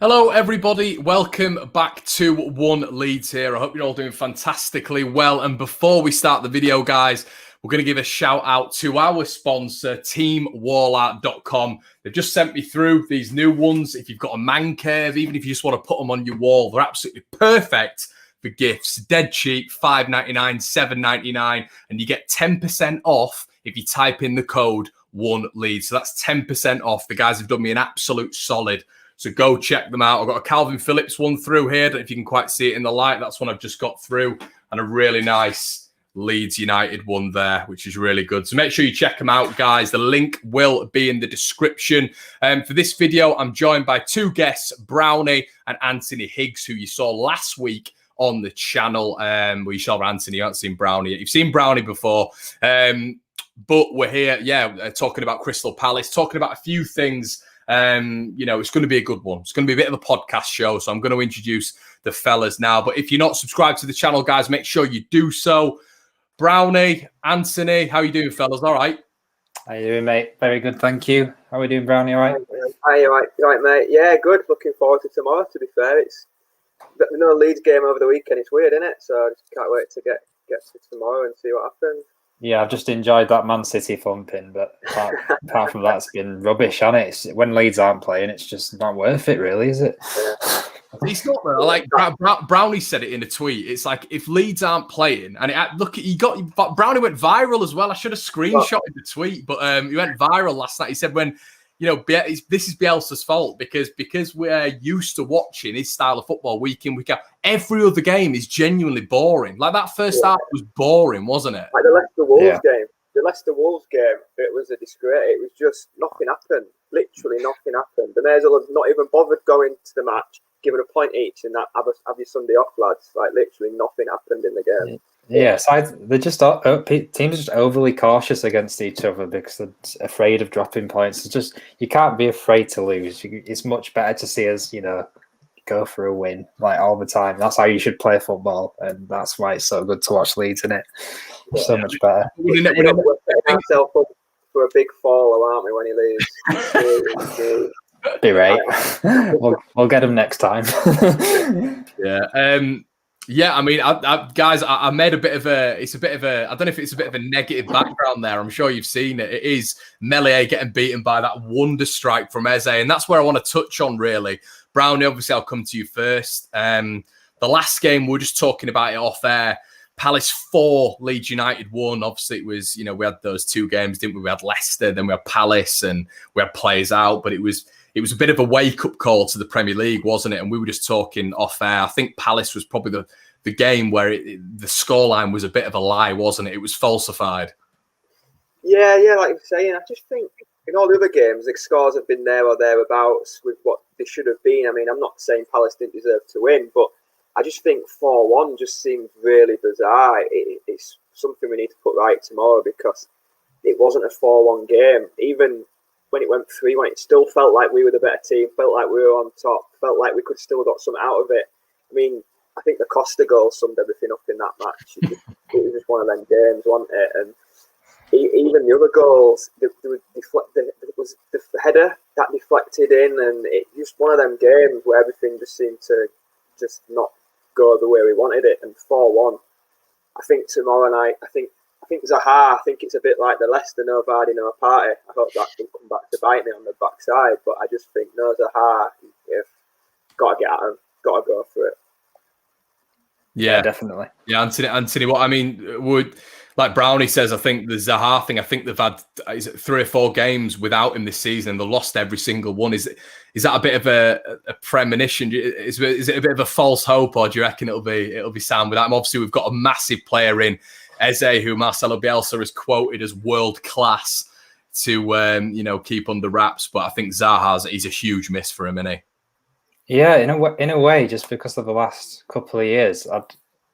Hello, everybody. Welcome back to One Leeds here. I hope you're all doing fantastically well. And before we start the video, guys, we're going to give a shout out to our sponsor, teamwallart.com. They've just sent me through these new ones. If you've got a man cave, even if you just want to put them on your wall, they're absolutely perfect for gifts. Dead cheap, $5.99, $7.99, and you get 10% off if you type in the code ONELEADS. So that's 10% off. The guys have done me an absolute solid. So go check them out. I've got a Calvin Phillips one through here. I don't know if you can quite see it in the light. That's one I've just got through. And a really nice Leeds United one there, which is really good. So make sure you check them out, guys. The link will be in the description. For this video, I'm joined by two guests, Brownie and Anthony Higgs, who you saw last week on the channel. Well, you saw Anthony, you haven't seen Brownie yet. You've seen Brownie before. But we're here, talking about Crystal Palace, talking about a few things. It's going to be a good one. It's going to be a bit of a podcast show, so I'm going to introduce the fellas now. But if you're not subscribed to the channel, guys, make sure you do so. Brownie, Anthony, how you doing, fellas? All right? How you doing, mate? Very good, thank you. How are we doing, Brownie? All right? Hi, you all right, mate? Yeah, good. Looking forward to tomorrow, to be fair. It's another Leeds game over the weekend. It's weird, isn't it? So I just can't wait to get to tomorrow and see what happens. Yeah, I've just enjoyed that Man City thumping, but apart from that, it's been rubbish, hasn't it? When Leeds aren't playing, it's just not worth it, really, is it? Yeah. It's not though. Like Brownie said it in a tweet. It's like if Leeds aren't playing, and Brownie went viral as well. I should have screenshotted the tweet, but he went viral last night. He said when this is Bielsa's fault because we're used to watching his style of football week in, week out. Every other game is genuinely boring. Like that first half was boring, wasn't it? Like the Leicester Wolves game. The Leicester Wolves game, it was a disgrace. It was just nothing happened. Literally nothing happened. The Mares will have not even bothered going to the match, giving a point each, and that have your Sunday off, lads. Like literally nothing happened in the game. Yeah, they're just teams are just overly cautious against each other because they're afraid of dropping points. It's just you can't be afraid to lose. It's much better to see us, go for a win like all the time. That's how you should play football, and that's why it's so good to watch Leeds, isn't it? So much better. We're setting ourselves up for a big fall, aren't we, when he leaves? Be right. We'll get him next time. Yeah. Yeah, I mean, guys, I made a bit of a. It's a bit of a. I don't know if it's a bit of a negative background there. I'm sure you've seen it. It is Melee getting beaten by that wonder strike from Eze, and that's where I want to touch on really. Brownie, obviously, I'll come to you first. The last game we were just talking about it off air. Palace 4, Leeds United 1. Obviously, it was we had those two games, didn't we? We had Leicester, then we had Palace, and we had players out, but it was a bit of a wake-up call to the Premier League, wasn't it? And we were just talking off air. I think Palace was probably the game where the scoreline was a bit of a lie, wasn't it? It was falsified. Yeah, like you're saying. I just think in all the other games, the scores have been there or thereabouts with what they should have been. I mean, I'm not saying Palace didn't deserve to win, but I just think 4-1 just seems really bizarre. It's something we need to put right tomorrow because it wasn't a 4-1 game. Even when it went 3-1, it still felt like we were the better team, felt like we were on top, felt like we could still got something out of it. I mean, I think the Costa goal summed everything up in that match. It was just one of them games, wasn't it? And even the other goals, it was the header that deflected in, and it just one of them games where everything just seemed to just not go the way we wanted it. And 4-1, I think tomorrow night, I think Zaha, I think it's a bit like the Leicester no Vardy, no party. I hope that will come back to bite me on the backside, but I just think no Zaha, got to get at him, got to go for it. Yeah, definitely. Yeah, Anthony. What I mean would, like Brownie says, I think the Zaha thing. I think they've had 3 or 4 games without him this season, and they lost every single one. Is that a bit of a premonition? Is it a bit of a false hope, or do you reckon it'll be sound without him? Obviously, we've got a massive player in Eze, who Marcelo Bielsa has quoted as world class to keep under wraps. But I think he's a huge miss for him, isn't he? Yeah, in a way, just because of the last couple of years,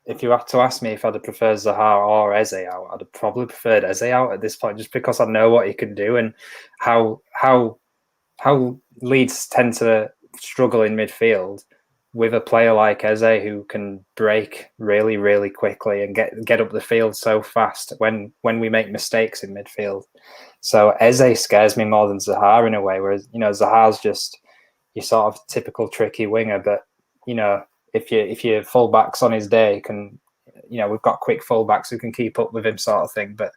if you had to ask me if I'd have preferred Zaha or Eze out, I'd have probably preferred Eze out at this point, just because I know what he can do and how Leeds tend to struggle in midfield with a player like Eze who can break really, really quickly and get up the field so fast when we make mistakes in midfield. So Eze scares me more than Zaha in a way, whereas Zaha's just your sort of typical tricky winger. But if your fullback's on his day, we've got quick fullbacks who can keep up with him, sort of thing. But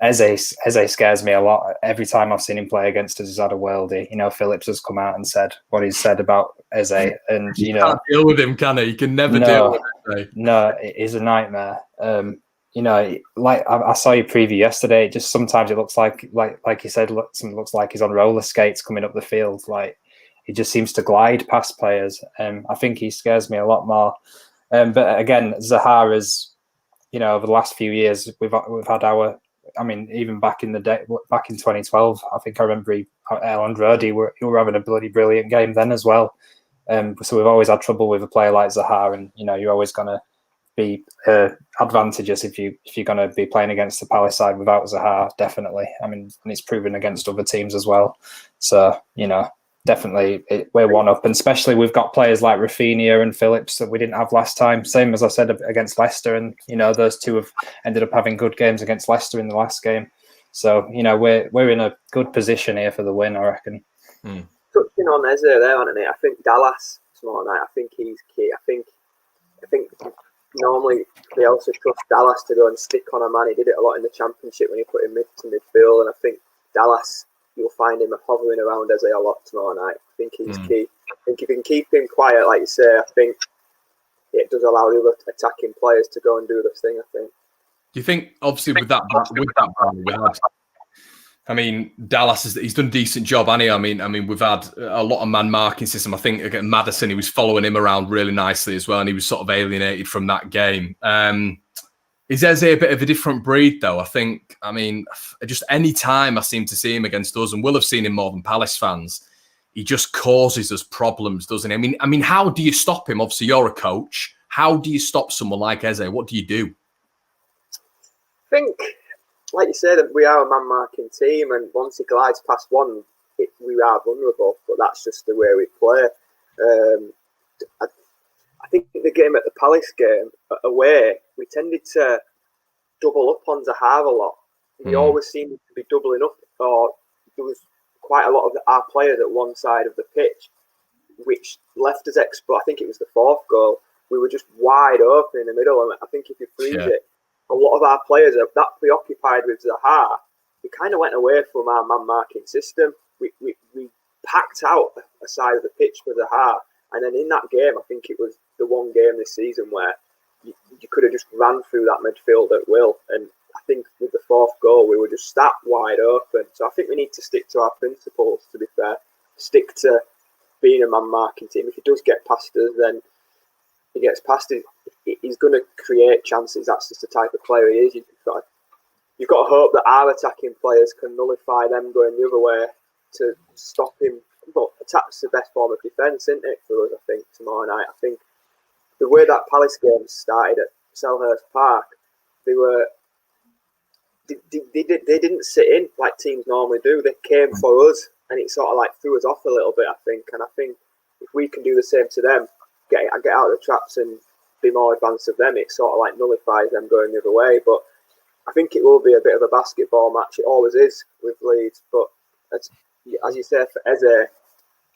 Eze scares me a lot. Every time I've seen him play against us, he's had a worldie. Phillips has come out and said what he's said about Eze, and you can't deal with him, can he? You can never deal with Eze. No, it is a nightmare. Like I saw your preview yesterday. Just sometimes it looks like you said, looks like he's on roller skates coming up the field. Like he just seems to glide past players. I think he scares me a lot more. But again, Zaha is, over the last few years, we've had our. I mean, even back in the day, back in 2012, I think I remember El Andrade, you were having a bloody brilliant game then as well. So we've always had trouble with a player like Zaha, and you're always going to be advantageous if you're going to be playing against the Palace side without Zaha, definitely. I mean, and it's proven against other teams as well. So definitely we're one up, and especially we've got players like Rafinha and Phillips that we didn't have last time. Same as I said against Leicester, and those two have ended up having good games against Leicester in the last game. So we're in a good position here for the win, I reckon. Touching on Eze there, aren't they? I think Dallas tomorrow night. I think he's key. I think normally they also trust Dallas to go and stick on a man. He did it a lot in the Championship when he put him mid to midfield, and I think Dallas, you'll find him hovering around Eze a lot tomorrow night. I think he's key. I think if you can keep him quiet, like you say, I think it does allow the other attacking players to go and do this thing, I think. Do you think, obviously, with that Brownie, I mean, Dallas he's done a decent job, hasn't he? I mean, we've had a lot of man marking system. I think again, Maddison, he was following him around really nicely as well, and he was sort of alienated from that game. Is Eze a bit of a different breed, though? I mean, just any time I seem to see him against us, and we'll have seen him more than Palace fans, he just causes us problems, doesn't he? I mean, how do you stop him? Obviously, you're a coach. How do you stop someone like Eze? What do you do? I think, like you said, we are a man-marking team, and once he glides past one, we are vulnerable, but that's just the way we play. I think the game at the Palace game, away, we tended to double up on Zaha a lot. We always seemed to be doubling up, or there was quite a lot of our players at one side of the pitch, which left us exposed. I think it was the fourth goal. We were just wide open in the middle, and I think if you freeze it, a lot of our players are that preoccupied with Zaha. We kind of went away from our man-marking system. We packed out a side of the pitch for Zaha, and then in that game, I think it was the one game this season where you could have just ran through that midfield at will. And I think with the fourth goal, we were just that wide open. So I think we need to stick to our principles, to be fair. Stick to being a man-marking team. If he does get past us, then he gets past us. He's going to create chances. That's just the type of player he is. You've got to hope that our attacking players can nullify them going the other way to stop him. But attack's the best form of defence, isn't it, for us, I think, tomorrow night. I think the way that Palace game started at Selhurst Park, they didn't sit in like teams normally do. They came for us, and it sort of like threw us off a little bit, I think. And I think if we can do the same to them, get out of the traps and be more advanced of them, it sort of like nullifies them going the other way. But I think it will be a bit of a basketball match. It always is with Leeds. But as you say, for Eze,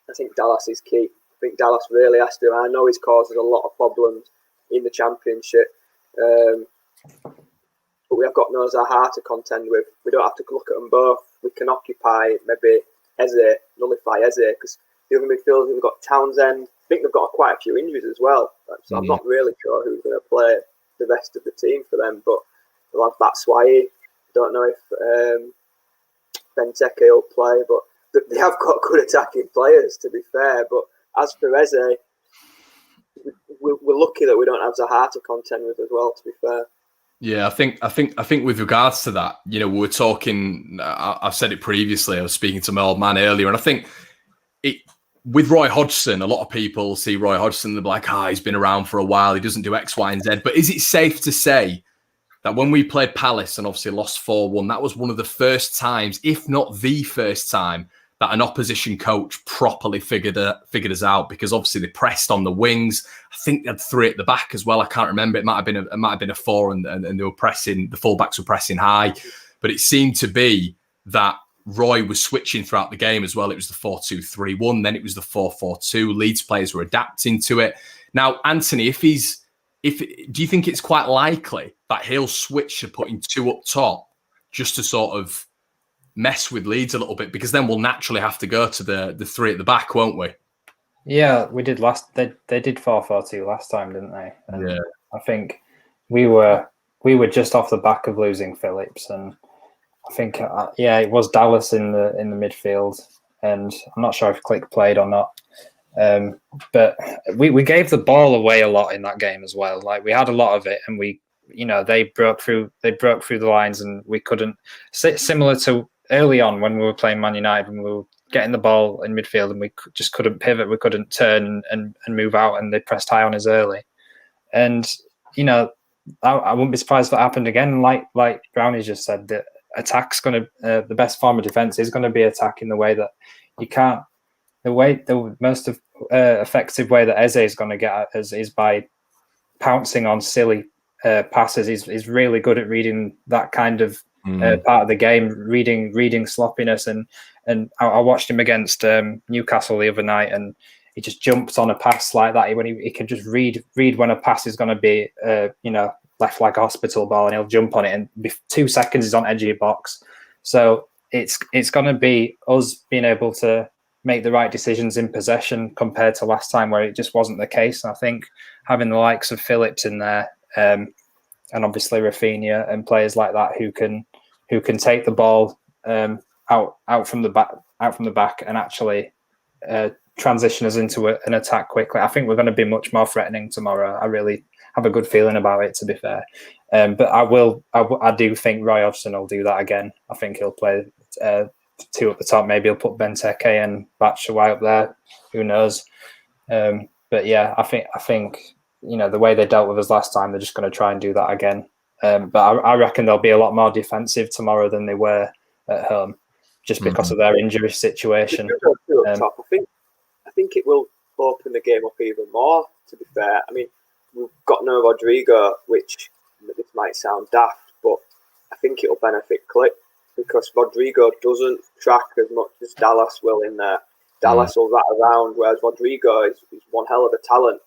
I think Dallas is key. I think Dallas really has to. I know he's caused a lot of problems in the Championship. But we have got no Zaha to contend with. We don't have to look at them both. We can occupy maybe Eze, nullify Eze, because the other midfielders, we've got Townsend. I think they've got quite a few injuries as well. So I'm not really sure who's going to play the rest of the team for them. But they'll have Batshuayi. Don't know if Benteke will play, but they have got good attacking players, to be fair. But as for Eze, we're lucky that we don't have Zaha to contend with as well, to be fair. Yeah, I think with regards to that, we were talking, I've said it previously, I was speaking to my old man earlier, and I think with Roy Hodgson, a lot of people see Roy Hodgson, they're like, he's been around for a while, he doesn't do X, Y, and Z. But is it safe to say that when we played Palace and obviously lost 4-1, that was one of the first times, if not the first time, that an opposition coach properly figured us out? Because obviously they pressed on the wings. I think they had 3 at the back as well. I can't remember. It might have been a 4, and they were pressing. The fullbacks were pressing high, but it seemed to be that Roy was switching throughout the game as well. It was the 4-2-3-1, then it was the 4-4-2. Leeds players were adapting to it. Now, Anthony, do you think it's quite likely that he'll switch to putting two up top just to sort of mess with Leeds a little bit? Because then we'll naturally have to go to the three at the back, won't we? Yeah, we did they did 4-4-2 last time, didn't they? And yeah. I think we were just off the back of losing Phillips, and I think it was Dallas in the midfield, and I'm not sure if Click played or not. But we gave the ball away a lot in that game as well. Like, we had a lot of it, and they broke through the lines, and we couldn't. Similar to early on when we were playing Man United, when we were getting the ball in midfield and we just couldn't pivot, we couldn't turn and move out, and they pressed high on us early. And I wouldn't be surprised if that happened again. Like Brownie just said, that attack's going to the best form of defense is going to be attack in the way that you can't. The most effective way that Eze is going to get at us is by pouncing on silly passes. He's really good at reading that kind of part of the game, reading sloppiness. And I watched him against Newcastle the other night, and he just jumps on a pass like that. When he can just read when a pass is going to be left like a hospital ball, and he'll jump on it, and 2 seconds he's on edge of your box. So it's going to be us being able to make the right decisions in possession compared to last time, where it just wasn't the case. And I think having the likes of Phillips in there, and obviously Rafinha and players like that who can take the ball out from the back and actually transition us into an attack quickly. I think we're going to be much more threatening tomorrow. I really have a good feeling about it, to be fair. But I do think Roy Hodgson will do that again. I think he'll play two at the top. Maybe he'll put Benteke and Batshuayi up there. Who knows? But yeah, I think the way they dealt with us last time, they're just going to try and do that again. But I reckon they'll be a lot more defensive tomorrow than they were at home, just because of their injury situation. I think it will open the game up even more, to be fair. I mean, we've got no Rodrigo, which this might sound daft, but I think it'll benefit Click, because Rodrigo doesn't track as much as Dallas will in there. Dallas will rat around, whereas Rodrigo is one hell of a talent,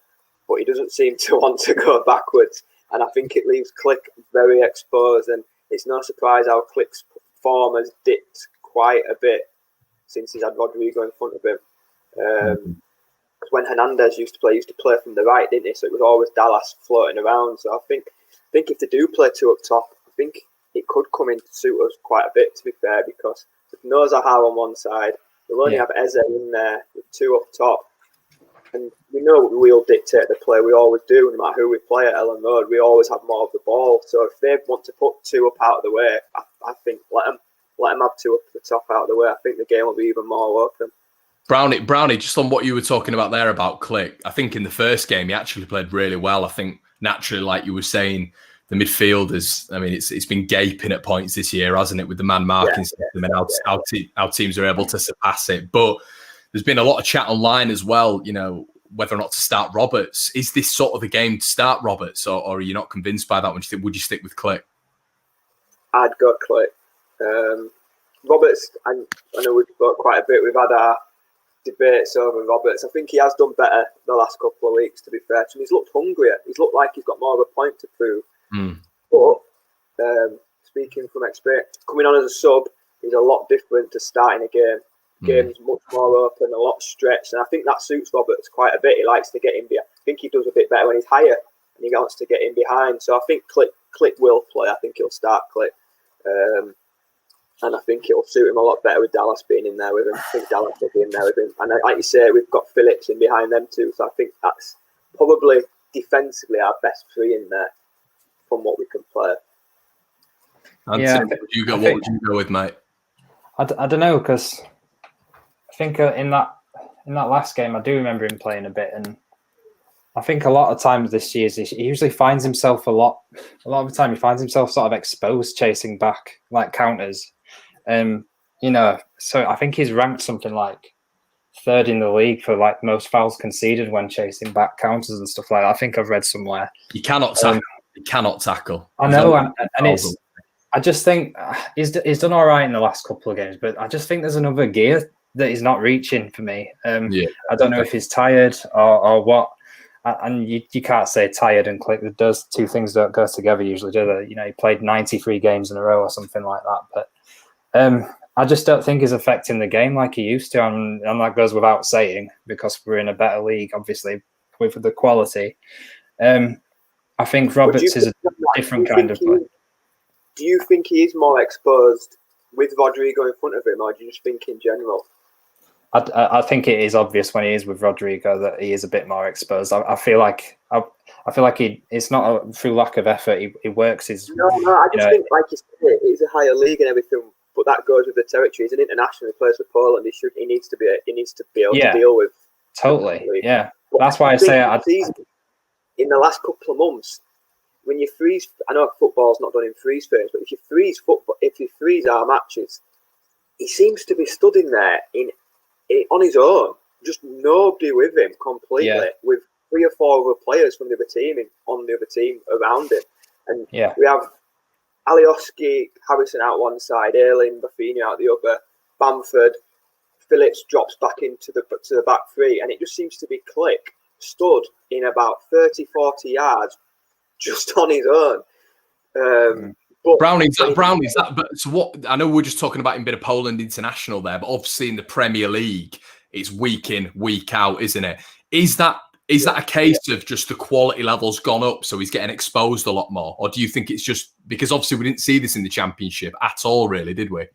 but he doesn't seem to want to go backwards. And I think it leaves Click very exposed, and it's no surprise how Click's form has dipped quite a bit since he's had Rodrigo in front of him. Because when Hernandez used to play from the right, didn't he? So it was always Dallas floating around. So I think if they do play two up top, I think it could come in to suit us quite a bit, to be fair, because with no Zaha on one side, we'll only have Eze in there with two up top. And we know we'll dictate the play. We always do, no matter who we play at Ellen Road. We always have more of the ball. So if they want to put two up out of the way, I think let them have two up at the top out of the way. I think the game will be even more open. Brownie, just on what you were talking about there about Click, I think in the first game he actually played really well. I think naturally, like you were saying, the midfield it's been gaping at points this year, hasn't it, with the man marking system and how teams are able to surpass it. But there's been a lot of chat online as well, whether or not to start Roberts. Is this sort of the game to start Roberts, or are you not convinced by that one? Would you stick with Click? I'd go Click. Roberts, I know we've spoke quite a bit. We've had our debates over Roberts. I think he has done better the last couple of weeks, to be fair to him. He's looked hungrier. He's looked like he's got more of a point to prove. But speaking from experience, coming on as a sub is a lot different to starting a game. Game's much more open, a lot stretched, and I think that suits Roberts quite a bit. He likes to get in behind. I think he does a bit better when he's higher, and he wants to get in behind. So I think Click will play. I think he'll start Click. And I think it'll suit him a lot better with Dallas being in there with him. I think Dallas will be in there with him. And like you say, we've got Phillips in behind them too. So I think that's probably defensively our best three in there from what we can play. What would you go with, mate? I don't know, because I think in that last game, I do remember him playing a bit. And I think a lot of times this year, he usually finds himself a lot of the time, he finds himself sort of exposed chasing back, like counters. So I think he's ranked something like third in the league for like most fouls conceded when chasing back counters and stuff like that. I think I've read somewhere. You cannot tackle. You cannot tackle. I know, and I just think he's done all right in the last couple of games, but I just think there's another gear that he's not reaching for me. I don't know if he's tired or what. And you can't say tired and click. Those two things don't go together usually, do they? You know, he played 93 games in a row or something like that. But I just don't think he's affecting the game like he used to. And that goes without saying because we're in a better league, obviously, with the quality. I think Roberts is a different kind of player. Do you think he is more exposed with Rodrigo in front of him, or do you just think in general? I think it is obvious when he is with Rodrigo that he is a bit more exposed. I feel like it's not through lack of effort. He works his. No. I just think, like you said, it's a higher league and everything, but that goes with the territory. He's an international. He plays for Poland. He needs to be able to deal with. Totally. Yeah. But that's why I say in the last couple of months, when you freeze, I know football's not done in freeze frames, but if you freeze our matches, he seems to be stood in there on his own, just nobody with him completely, with 3 or 4 other players from the other team on the other team around him. And we have Alioski, Harrison out one side, Ayling, Rafinha out the other, Bamford, Phillips drops back into the back 3, and it just seems to be Click stood in about 30, 40 yards just on his own. Browning's that. But so what? I know we're just talking about him being a Poland international there, but obviously in the Premier League, it's week in, week out, isn't it? Is that a case of just the quality level's gone up, so he's getting exposed a lot more, or do you think it's just because obviously we didn't see this in the Championship at all, really, did we?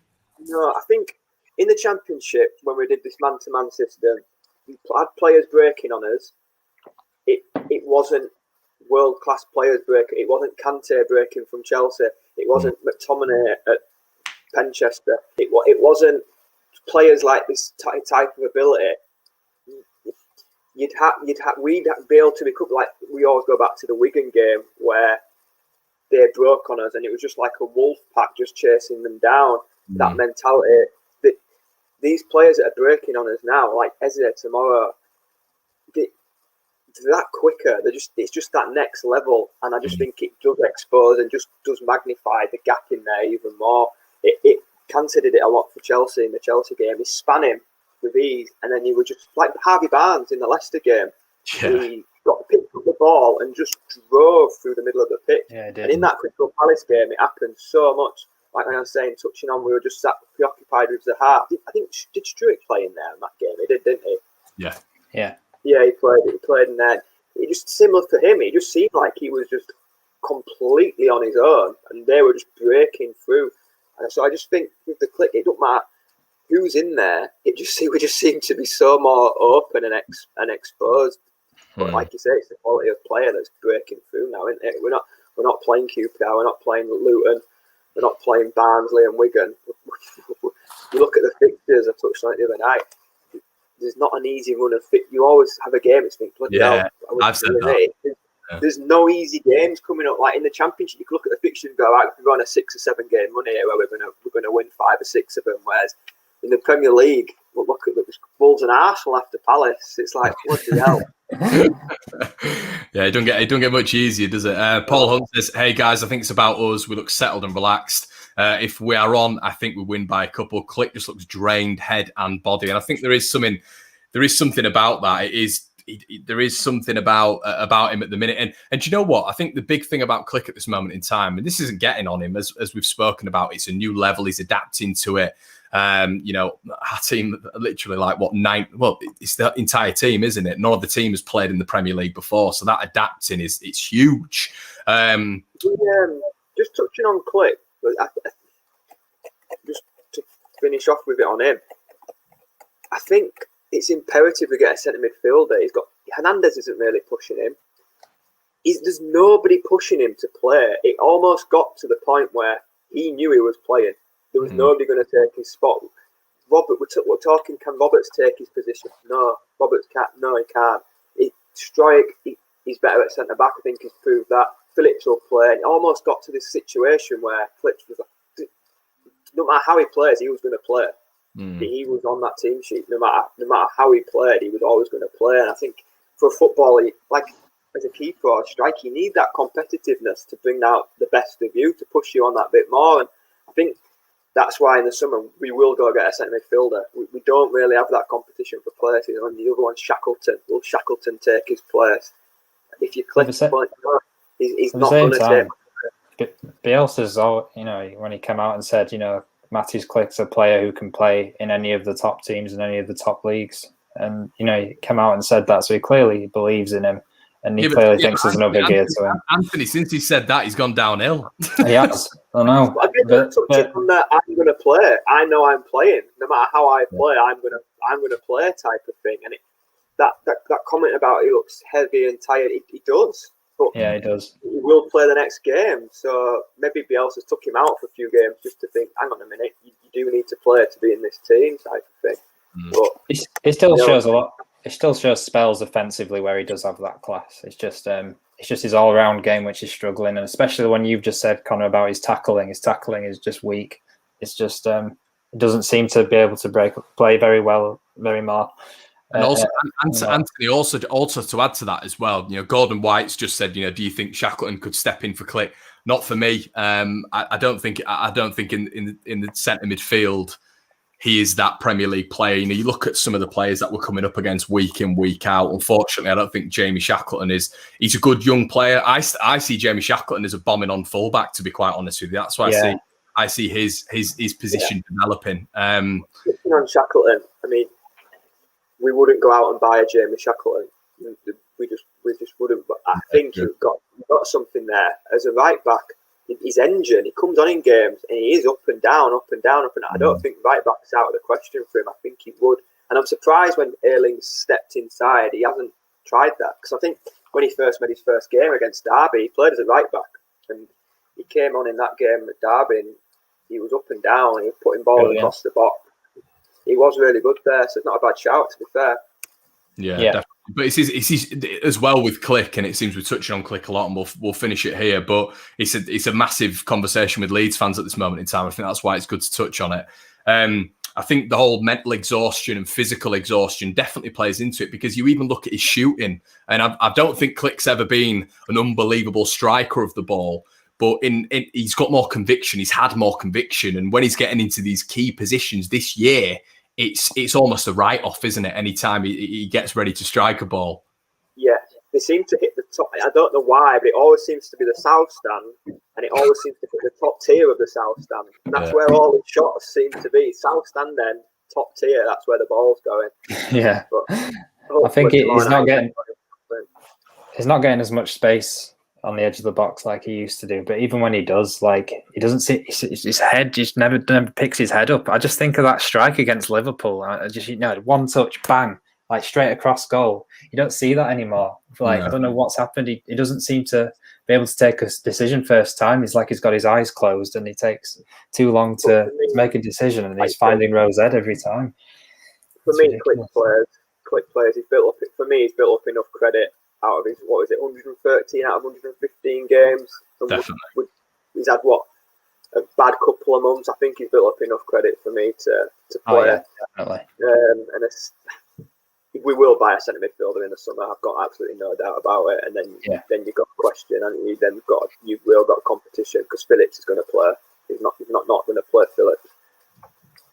No, I think in the Championship when we did this man-to-man system, we had players breaking on us. It wasn't world-class players breaking. It wasn't Kante breaking from Chelsea. It wasn't McTominay at Manchester. It wasn't players like this type of ability. We'd be able to become like, we always go back to the Wigan game where they broke on us and it was just like a wolf pack just chasing them down. That mentality. That these players that are breaking on us now, like Eze tomorrow, they're that quicker. It's just that next level, and I just think it does expose and just does magnify the gap in there even more. It Kante did it a lot for Chelsea in the Chelsea game. He span him with ease, and then he was just like Harvey Barnes in the Leicester game. Yeah. He picked up the ball and just drove through the middle of the pitch. Yeah, and in that Crystal Palace game, it happened so much. Like I was saying, touching on, we were just sat preoccupied with the heart. I think did Struick play in there in that game? He did, didn't he? Yeah. Yeah, he played in there. It just similar for him. It just seemed like he was just completely on his own, and they were just breaking through. And so I just think with the Click, it don't matter who's in there. We just seem to be so more open and exposed. But like you say, it's the quality of player that's breaking through now, isn't it? We're not playing QPR. We're not playing Luton. We're not playing Barnsley and Wigan. You look at the fixtures. I touched on it the other night. There's not an easy run of fit. You always have a game. It's been bloody hell. I've said that. There's no easy games coming up. Like in the Championship, you can look at the fixture and go, right, we can go on a 6 or 7 game run here where we're going to win 5 or 6 of them. Whereas in the Premier League, look at Wolves and Arsenal after Palace. It's like bloody hell. Yeah, it don't get much easier, does it? Paul Hunt says, "Hey guys, I think it's about us. We look settled and relaxed. If we are on, I think we win by a couple. Click just looks drained, head and body, and I think there is something about that. There is something about him at the minute. And do you know what? I think the big thing about Click at this moment in time, and this isn't getting on him, as we've spoken about, it's a new level. He's adapting to it. Our team literally it's the entire team, isn't it? None of the team has played in the Premier League before, so that adapting it's huge. Just touching on Click, just to finish off with it on him, I think it's imperative we get a centre midfielder. Hernandez isn't really pushing him. There's nobody pushing him to play. It almost got to the point where he knew he was playing. There was nobody going to take his spot. Robert, we're talking, can Roberts take his position? No, Roberts can't. No, he can't. He's better at centre back. I think he's proved that. Phillips will play. And it almost got to this situation where Phillips was like, no matter how he plays, he was going to play. He was on that team sheet. No matter how he played, he was always going to play. And I think for a footballer, like as a keeper or a striker, you need that competitiveness to bring out the best of you, to push you on that bit more. And I think that's why in the summer we will go get a centre midfielder. We don't really have that competition for places. And the other one's Shackleton. Will Shackleton take his place? If you click the point, he's not going to take. Bielsa's all, when he came out and said, Matthews Click's a player who can play in any of the top teams in any of the top leagues. And, he came out and said that. So he clearly believes in him. And he clearly thinks there's another gear to him. Anthony, since he said that, he's gone downhill. He has. I know. I didn't touch it on that. I'm going to play. I know I'm playing. No matter how I play, I'm going to play type of thing. And that comment about he looks heavy and tired, he does. But yeah, he does. He will play the next game. So maybe Bielsa's took him out for a few games just to think, hang on a minute, you do need to play to be in this team type of thing. But it still shows a lot. It still shows spells offensively where he does have that class. It's just his all-round game which is struggling, and especially when you've just said, Connor, about his tackling. His tackling is just weak. It's just it doesn't seem to be able to play very well, very more. And also, Anthony, also to add to that as well, Gordon White's just said, do you think Shackleton could step in for Click? Not for me. I don't think in the centre midfield he is that Premier League player. You look at some of the players that we're coming up against week in, week out. Unfortunately, I don't think Jamie Shackleton is. He's a good young player. I see Jamie Shackleton as a bombing on fullback, to be quite honest with you. That's why I see his position developing. On Shackleton, I mean, we wouldn't go out and buy a Jamie Shackleton. We just wouldn't. But I think you've got something there as a right back. His engine, he comes on in games and he is up and down, up and down, up and down. I don't think right back's out of the question for him. I think he would. And I'm surprised when Ayling stepped inside, he hasn't tried that. Because I think when he first made his first game against Derby, he played as a right back. And he came on in that game at Derby and he was up and down. He was putting balls across the box. He was really good there. So it's not a bad shout, to be fair. Yeah. Definitely. But it's as well with Click, and it seems we're touching on Click a lot, and we'll finish it here. But it's a massive conversation with Leeds fans at this moment in time. I think that's why it's good to touch on it. I think the whole mental exhaustion and physical exhaustion definitely plays into it, because you even look at his shooting, and I don't think Click's ever been an unbelievable striker of the ball. But he's got more conviction. He's had more conviction, and when he's getting into these key positions this year, it's almost a write-off, isn't it? Anytime he gets ready to strike a ball. Yeah, they seem to hit the top. I don't know why, but it always seems to be the south stand, and it always seems to hit the top tier of the south stand. And that's where all the shots seem to be. South stand, then top tier. That's where the ball's going. Yeah, but I think he's not getting as much space on the edge of the box like he used to do. But even when he does, he doesn't see his head just never picks his head up. I just think of that strike against Liverpool. I just one touch, bang, straight across goal. You don't see that anymore. I don't know what's happened. He doesn't seem to be able to take a decision first time. He's like he's got his eyes closed, and he takes too long to make a decision, and he's finding Rosette every time. For me, Click players, he's built up enough credit out of his, 113 out of 115 games. Definitely. He's had a bad couple of months. I think he's built up enough credit for me to play. Oh, yeah, definitely. And we will buy a centre midfielder in the summer. I've got absolutely no doubt about it. And then you've got a question, and you've really got competition, because Phillips is going to play. He's not going to play Phillips.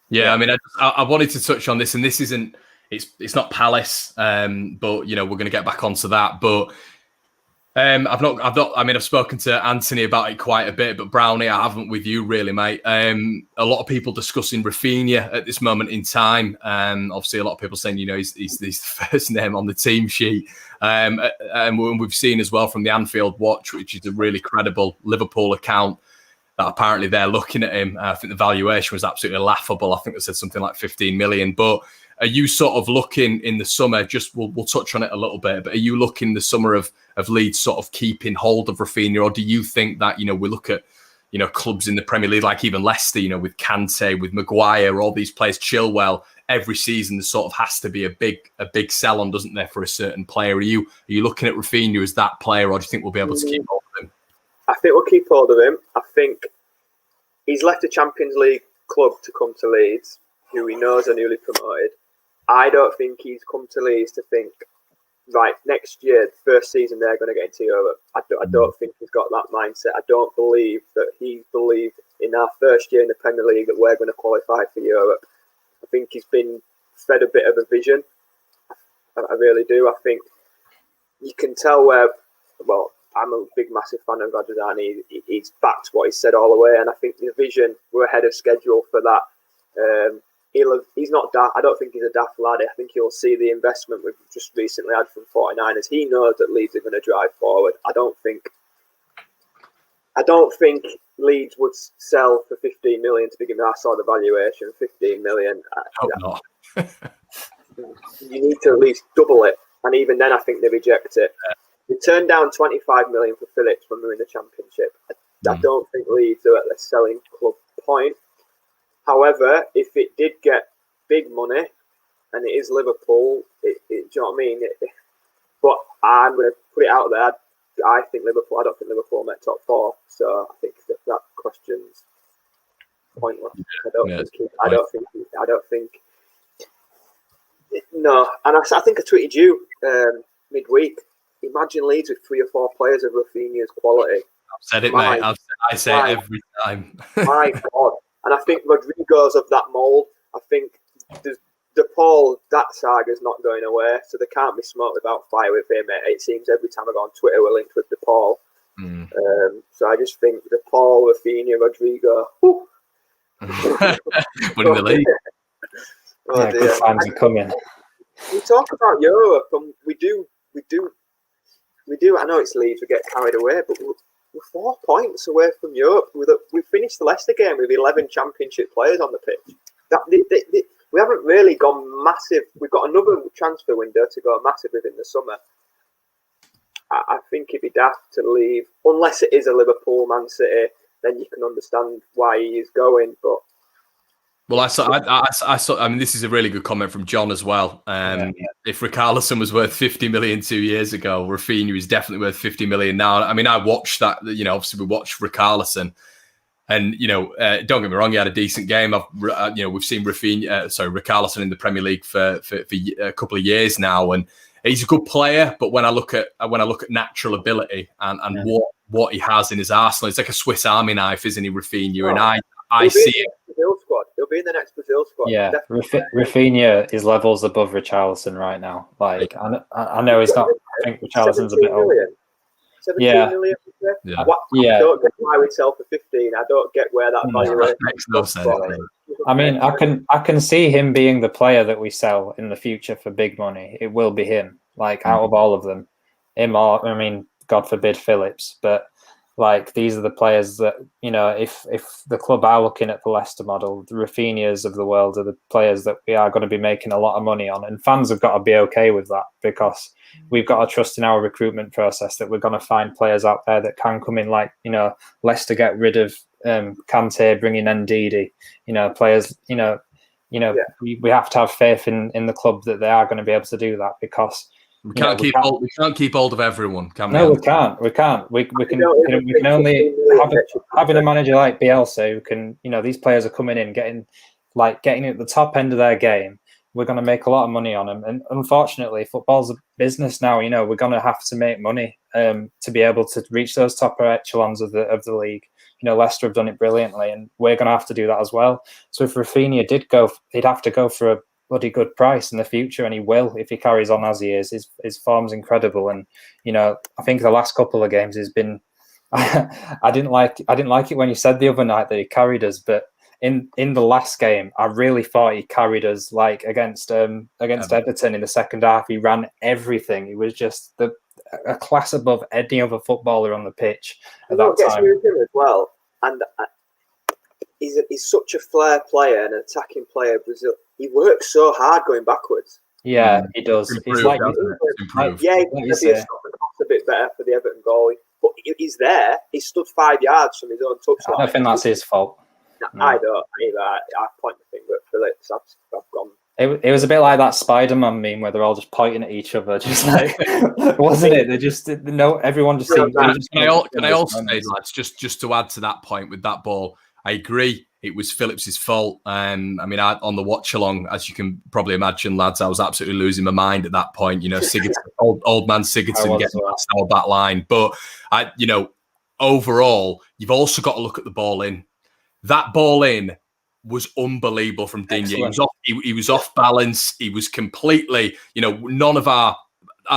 Yeah, I mean, I wanted to touch on this, and this isn't. It's not Palace, but we're going to get back onto that. But I've spoken to Anthony about it quite a bit, but Brownie, I haven't with you really, mate. A lot of people discussing Rafinha at this moment in time. Obviously, a lot of people saying, he's the first name on the team sheet. And we've seen as well from the Anfield Watch, which is a really credible Liverpool account, that apparently they're looking at him. I think the valuation was absolutely laughable. I think they said something like 15 million. But are you sort of looking in the summer, we'll touch on it a little bit, but are you looking the summer of Leeds sort of keeping hold of Rafinha, or do you think that, we look at, clubs in the Premier League, like even Leicester, with Kante, with Maguire, all these players, Chilwell, every season there sort of has to be a big sell on, doesn't there, for a certain player? Are you looking at Rafinha as that player, or do you think we'll be able to keep hold of him? I think we'll keep hold of him. I think he's left a Champions League club to come to Leeds, who he knows are newly promoted. I don't think he's come to Leeds to think right, next year, first season they're going to get into Europe. I don't think he's got that mindset. I don't believe that he believed in our first year in the Premier League that we're going to qualify for Europe. I think he's been fed a bit of a vision. I really do. I think you can tell where, well, I'm a big, massive fan of Rodgers, and he's backed what he said all the way. And I think the vision, we're ahead of schedule for that. He's not daft. I don't think he's a daft lad. I think he'll see the investment we've just recently had from 49ers. He knows that Leeds are going to drive forward. I don't think Leeds would sell for 15 million to begin with. I saw the valuation, 15 million. Hope not. You need to at least double it, and even then, I think they reject it. We turned down 25 million for Phillips when we were in the Championship. I don't think Leeds are at the selling club point. However, if it did get big money, and it is Liverpool, do you know what I mean? But I'm going to put it out there. I think Liverpool. I don't think Liverpool make top 4. So I think that question's pointless. I don't think. No, and I think I tweeted you midweek. Imagine Leeds with 3 or 4 players of Rafinha's quality. I've said it, mate. I say it every time. My God. And I think Rodrigo's of that mould. I think the Paul, that saga's not going away, so there can't be smoke without fire with him. It seems every time I go on Twitter, we're linked with the Paul. So I just think the Paul, Rafinha, Rodrigo. Winning the league. Oh, good times are coming. We talk about Europe, and we do. I know it's Leeds, we get carried away, but we're 4 points away from Europe. We finished the Leicester game with 11 Championship players on the pitch. We haven't really gone massive. We've got another transfer window to go massive within the summer. I think it'd be daft to leave, unless it is a Liverpool, Man City. Then you can understand why he is going. But well, I saw. I mean, this is a really good comment from John as well. If Richarlison was worth 50 million 2 years ago, Rafinha is definitely worth 50 million now. I mean, I watched that. Obviously we watched Richarlison, and don't get me wrong, he had a decent game. We've seen Richarlison in the Premier League for a couple of years now, and he's a good player. But when I look at natural ability and what he has in his arsenal, it's like a Swiss Army knife, isn't he, Rafinha? And I see it. He'll be in the next Brazil squad. Yeah, Rafinha is levels above Richarlison right now. Like I know he's not. I think Richarlison's a bit old. 17 million. I don't get why we sell for 15. I don't get where that valuation makes no sense. I mean, I can see him being the player that we sell in the future for big money. It will be him. Like out of all of them, him or God forbid Phillips, but. Like these are the players that if the club are looking at the Leicester model, the Rafinhas of the world are the players that we are going to be making a lot of money on, and fans have got to be okay with that because we've got to trust in our recruitment process that we're going to find players out there that can come in. Like Leicester get rid of Kante, bring in Ndidi. Players. We have to have faith in the club that they are going to be able to do that because. We can't keep hold of everyone, can we? No, we can't. We can only having a manager like Bielsa who can. These players are coming in, getting at the top end of their game. We're going to make a lot of money on them, and unfortunately, football's a business now. We're going to have to make money to be able to reach those top echelons of the league. Leicester have done it brilliantly, and we're going to have to do that as well. So if Rafinha did go, he'd have to go for a bloody good price in the future, and he will if he carries on as he is. His form's incredible, and I think the last couple of games has been. I didn't like it when you said the other night that he carried us, but in the last game, I really thought he carried us like against Everton in the second half. He ran everything. He was just a class above any other footballer on the pitch at that time. With him as well, and he's such a flair player and an attacking player. Brazil. He works so hard going backwards. Yeah, he does. He's like, he's a bit better for the Everton goalie, but he's there. He stood 5 yards from his own touchline. I don't think that's his fault. No. I don't either. I point the finger at Phillips. I've gone. It was a bit like that Spider-Man meme where they're all just pointing at each other, just like, wasn't it? They just everyone just seemed. Can I also say, lads, just to add to that point with that ball, I agree. it was Phillips's fault. I mean, on the watch along, as you can probably imagine, lads, I was absolutely losing my mind at that point. You know, Sigurdsson, old man Sigurdsson getting past our back line. But overall, you've also got to look at the ball in. That ball in was unbelievable from Digne. He was off balance. He was completely, none of our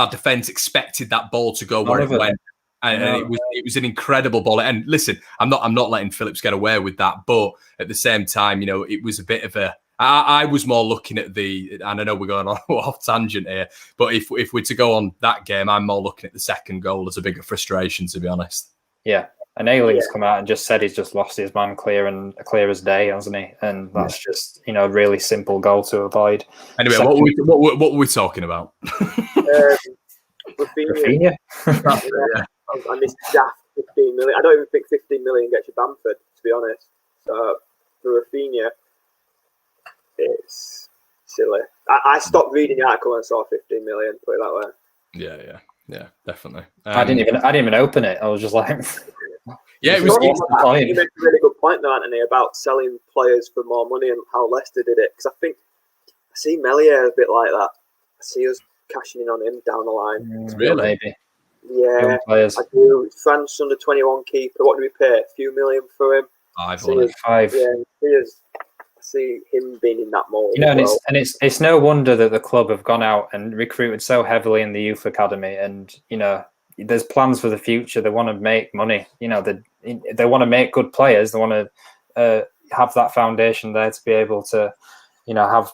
defense expected that ball to go where it went. And it was an incredible ball. And listen, I'm not letting Phillips get away with that, but at the same time, it was a bit of a. I was more looking at and I know we're going off tangent here, but if we're to go on that game, I'm more looking at the second goal as a bigger frustration, to be honest. Yeah, and Ailing's come out and just said he's just lost his man clear as day, hasn't he? And that's just a really simple goal to avoid. Anyway, what were we talking about? Rafinha. And this daft 15 million. I don't even think 15 million gets you Bamford, to be honest. So for Rafinha, it's silly. I stopped reading the article and saw 15 million. Put it that way. Yeah, definitely. I didn't even open it. I was just like, yeah, it was. You make a really good point, though, Anthony, about selling players for more money and how Leicester did it. Because I see Melier a bit like that. I see us cashing in on him down the line. Really? Maybe. Yeah, I do. France under 21 keeper. What do we pay? A few million for him. Five. Yeah, I see him being in that mold. And it's no wonder that the club have gone out and recruited so heavily in the youth academy, and there's plans for the future. They want to make money. They want to make good players. They want to have that foundation there to be able to, have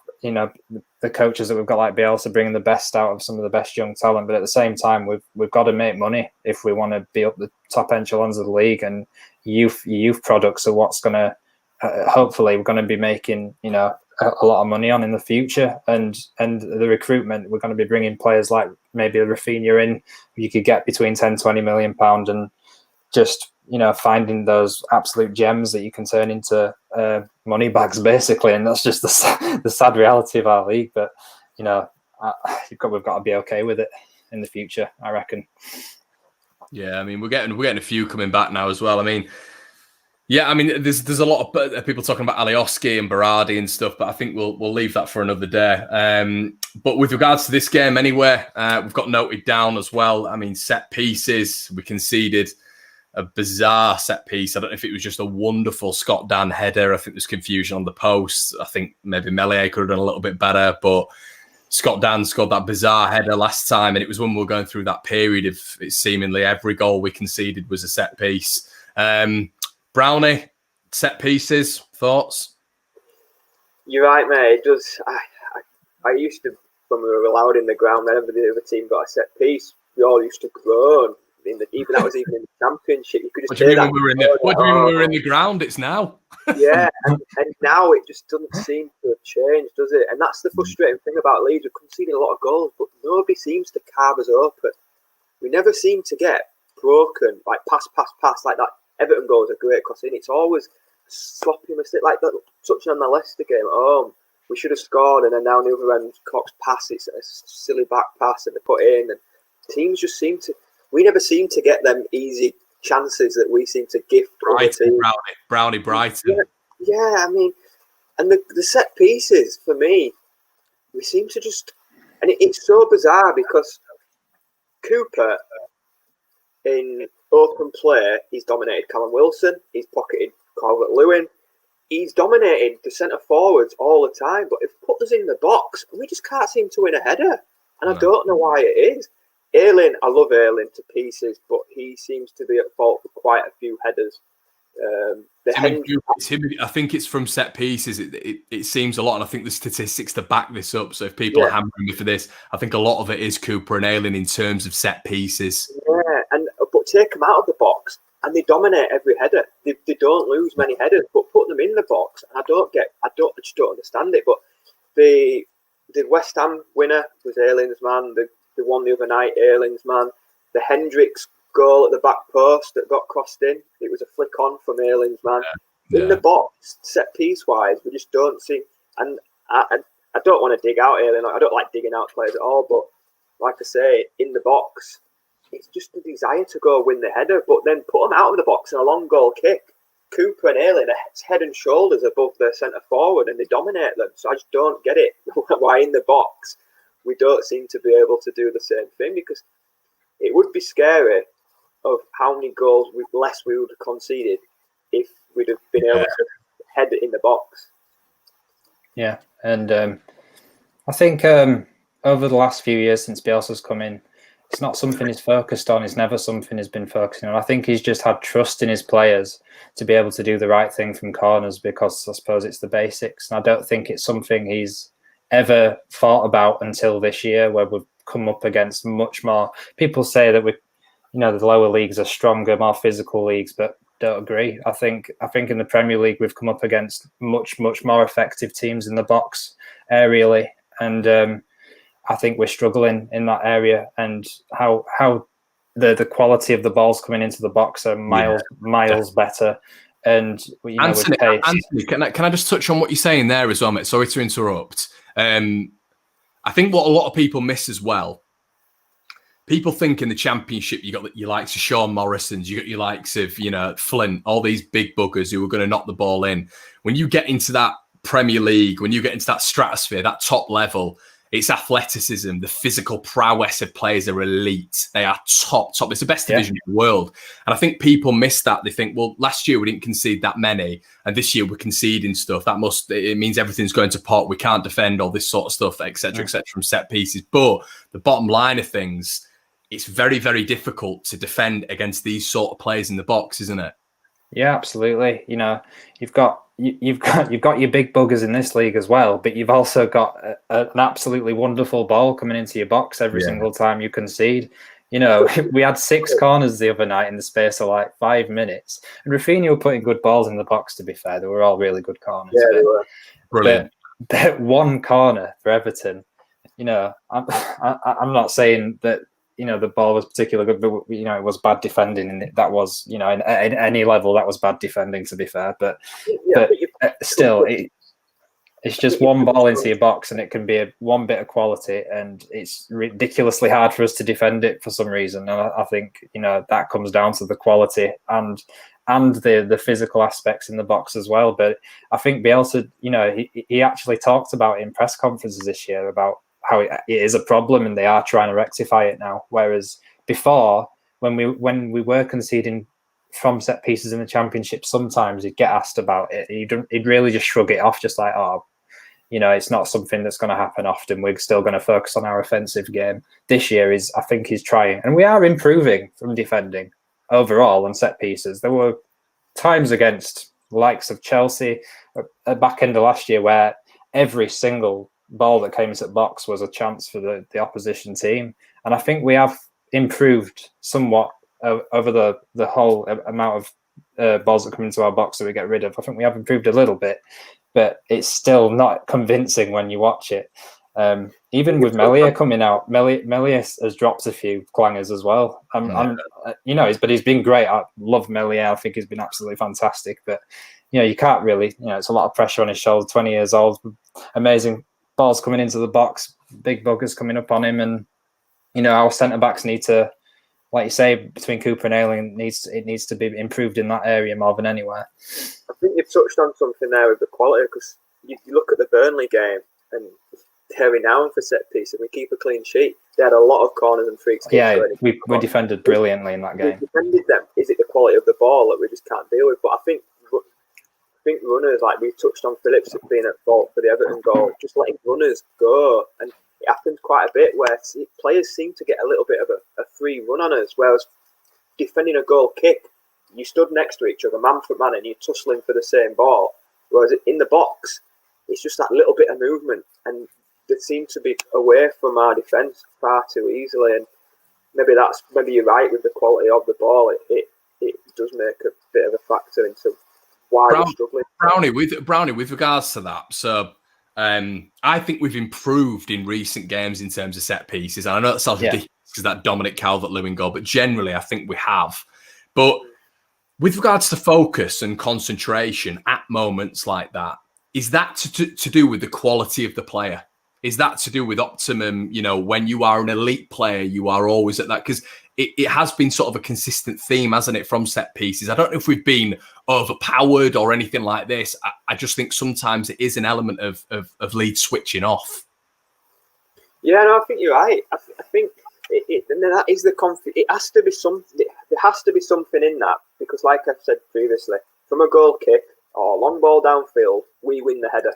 the coaches that we've got like Bielsa bringing the best out of some of the best young talent. But at the same time, we've got to make money if we want to be up the top echelons of the league. And youth products are what's going to hopefully we're going to be making a lot of money on in the future. And the recruitment, we're going to be bringing players like maybe Rafinha in. You could get between 10-20 million pound, and just finding those absolute gems that you can turn into money bags, basically. And that's just the sad reality of our league. But we've got to be okay with it in the future, I reckon. Yeah, I mean, we're getting a few coming back now as well. I mean, there's a lot of people talking about Alioski and Berardi and stuff, but I think we'll leave that for another day. But with regards to this game, anyway, we've got noted down as well. I mean, set pieces, we conceded a bizarre set piece. I don't know if it was just a wonderful Scott Dan header. I think there's confusion on the post. I think maybe Melier could have done a little bit better, but Scott Dan scored that bizarre header last time, and it was when we were going through that period of seemingly every goal we conceded was a set piece. Brownie, set pieces, thoughts? You're right, mate. It does. I used to, when we were allowed in the ground, whenever the other team got a set piece, we all used to groan. Even in the championship, you could just. What do you mean when we were in the ground? It's now. Yeah, and now it just doesn't seem to have changed, does it? And that's the frustrating thing about Leeds. We've conceded a lot of goals, but nobody seems to carve us open. We never seem to get broken, like pass, like that. Everton goal is a great cross in. It's always sloppy mistake, like that. Touching on the Leicester game at home, we should have scored, and then down the other end, Cox pass. It's a silly back pass, and they put it in. And teams just seem to. We never seem to get them easy chances that we seem to gift. Brownie, Brighton. Yeah, I mean, and the set pieces for me, we seem to just, and it's so bizarre because Cooper in open play, he's dominated Callum Wilson, he's pocketed Calvert-Lewin, he's dominated the centre forwards all the time. But if put us in the box, we just can't seem to win a header, and I don't know why it is. Ayling, I love Ayling to pieces, but he seems to be at fault for quite a few headers. I think it's from set pieces. It seems a lot, and I think the statistics to back this up. So if people are hammering me for this, I think a lot of it is Cooper and Ayling in terms of set pieces. Yeah, but take them out of the box, and they dominate every header. They don't lose many headers, but put them in the box, and I just don't understand it. But the West Ham winner was Ayling's man. The one the other night, Ayling's man. The Hendricks goal at the back post that got crossed in, it was a flick on from Ayling's man. In the box, set piece wise, we just don't see. And I don't want to dig out Ayling. I don't like digging out players at all. But like I say, in the box, it's just the desire to go win the header. But then put them out of the box and a long goal kick. Cooper and Ayling are head and shoulders above their centre forward, and they dominate them. So I just don't get it why in the box we don't seem to be able to do the same thing, because it would be scary of how many goals less we would have conceded if we'd have been able to head it in the box. Yeah, and I think over the last few years since Bielsa's come in, it's not something he's focused on. It's never something he's been focusing on. I think he's just had trust in his players to be able to do the right thing from corners, because I suppose it's the basics. And I don't think it's something he's ever thought about until this year, where we've come up against much more. People say that the lower leagues are stronger, more physical leagues, but don't agree. I think in the Premier League we've come up against much more effective teams in the box aerially, and I think we're struggling in that area, and how the quality of the balls coming into the box are miles better. And Anthony, can I just touch on what you're saying there as well, mate? Sorry to interrupt. I think what a lot of people miss as well. People think in the Championship you got your likes of Sean Morrison's, you got your likes of Flint, all these big buggers who are going to knock the ball in. When you get into that Premier League, when you get into that stratosphere, that top level, it's athleticism, the physical prowess of players are elite. They are top. It's the best division in the world. And I think people miss that. They think, well, last year we didn't concede that many, and this year we're conceding stuff. It means everything's going to pot. We can't defend, all this sort of stuff, etc., from set pieces. But the bottom line of things, it's very, very difficult to defend against these sort of players in the box, isn't it? Yeah, absolutely. You've got your big buggers in this league as well, but you've also got an absolutely wonderful ball coming into your box every single time you concede. We had 6 corners the other night in the space of like 5 minutes, and Rafinha were putting good balls in the box. To be fair, they were all really good corners. Yeah, they were brilliant. But one corner for Everton. I'm not saying that the ball was particularly good, but it was bad defending, and that was in any level that was bad defending, to be fair. But still, it's just one ball into your box, and it can be one bit of quality, and it's ridiculously hard for us to defend it for some reason. And I think that comes down to the quality and the physical aspects in the box as well. But I think Bielsa, he actually talked about in press conferences this year about how it is a problem, and they are trying to rectify it now. Whereas before, when we were conceding from set pieces in the Championship, sometimes he'd get asked about it. He'd really just shrug it off, just like, it's not something that's going to happen often. We're still going to focus on our offensive game. This year I think he's trying, and we are improving from defending overall on set pieces. There were times against the likes of Chelsea at back end of last year where every single ball that came into the box was a chance for the opposition team, and I think we have improved somewhat over the whole amount of balls that come into our box that we get rid of. I think we have improved a little bit, but it's still not convincing when you watch it. Even with Melia coming out, Melia has dropped a few clangers as well. But he's been great. I love Melia. I think he's been absolutely fantastic. But you can't really. It's a lot of pressure on his shoulder. 20 years old, amazing balls coming into the box, big buggers coming up on him, and our centre backs need to, like you say, between Cooper and Ayling, it needs to be improved in that area more than anywhere. I think you've touched on something there with the quality, because you look at the Burnley game and they're renowned for set pieces. We keep a clean sheet. They had a lot of corners and free kicks. Yeah, we defended brilliantly in that game. We defended them. Is it the quality of the ball that we just can't deal with? But I think runners, like we've touched on Phillips being at fault for the Everton goal, just letting runners go. And it happens quite a bit where players seem to get a little bit of a free run on us, whereas defending a goal kick, you stood next to each other, man for man, and you're tussling for the same ball. Whereas in the box, it's just that little bit of movement, and they seem to be away from our defence far too easily. And maybe you're right with the quality of the ball. It does make a bit of a factor into why we're struggling. Brownie, with regards to that, so I think we've improved in recent games in terms of set pieces. And I know that sounds ridiculous because that Dominic Calvert-Lewin goal, but generally I think we have. But with regards to focus and concentration at moments like that, is that to do with the quality of the player? Is that to do with optimum? You know, when you are an elite player, you are always at that, because it has been sort of a consistent theme, hasn't it, from set pieces? I don't know if we've been overpowered or anything like this. I just think sometimes it is an element of Leeds switching off. Yeah, no, I think you're right. I think and that is the it has to be something. There has to be something in that, because, like I've said previously, from a goal kick or a long ball downfield, we win the header.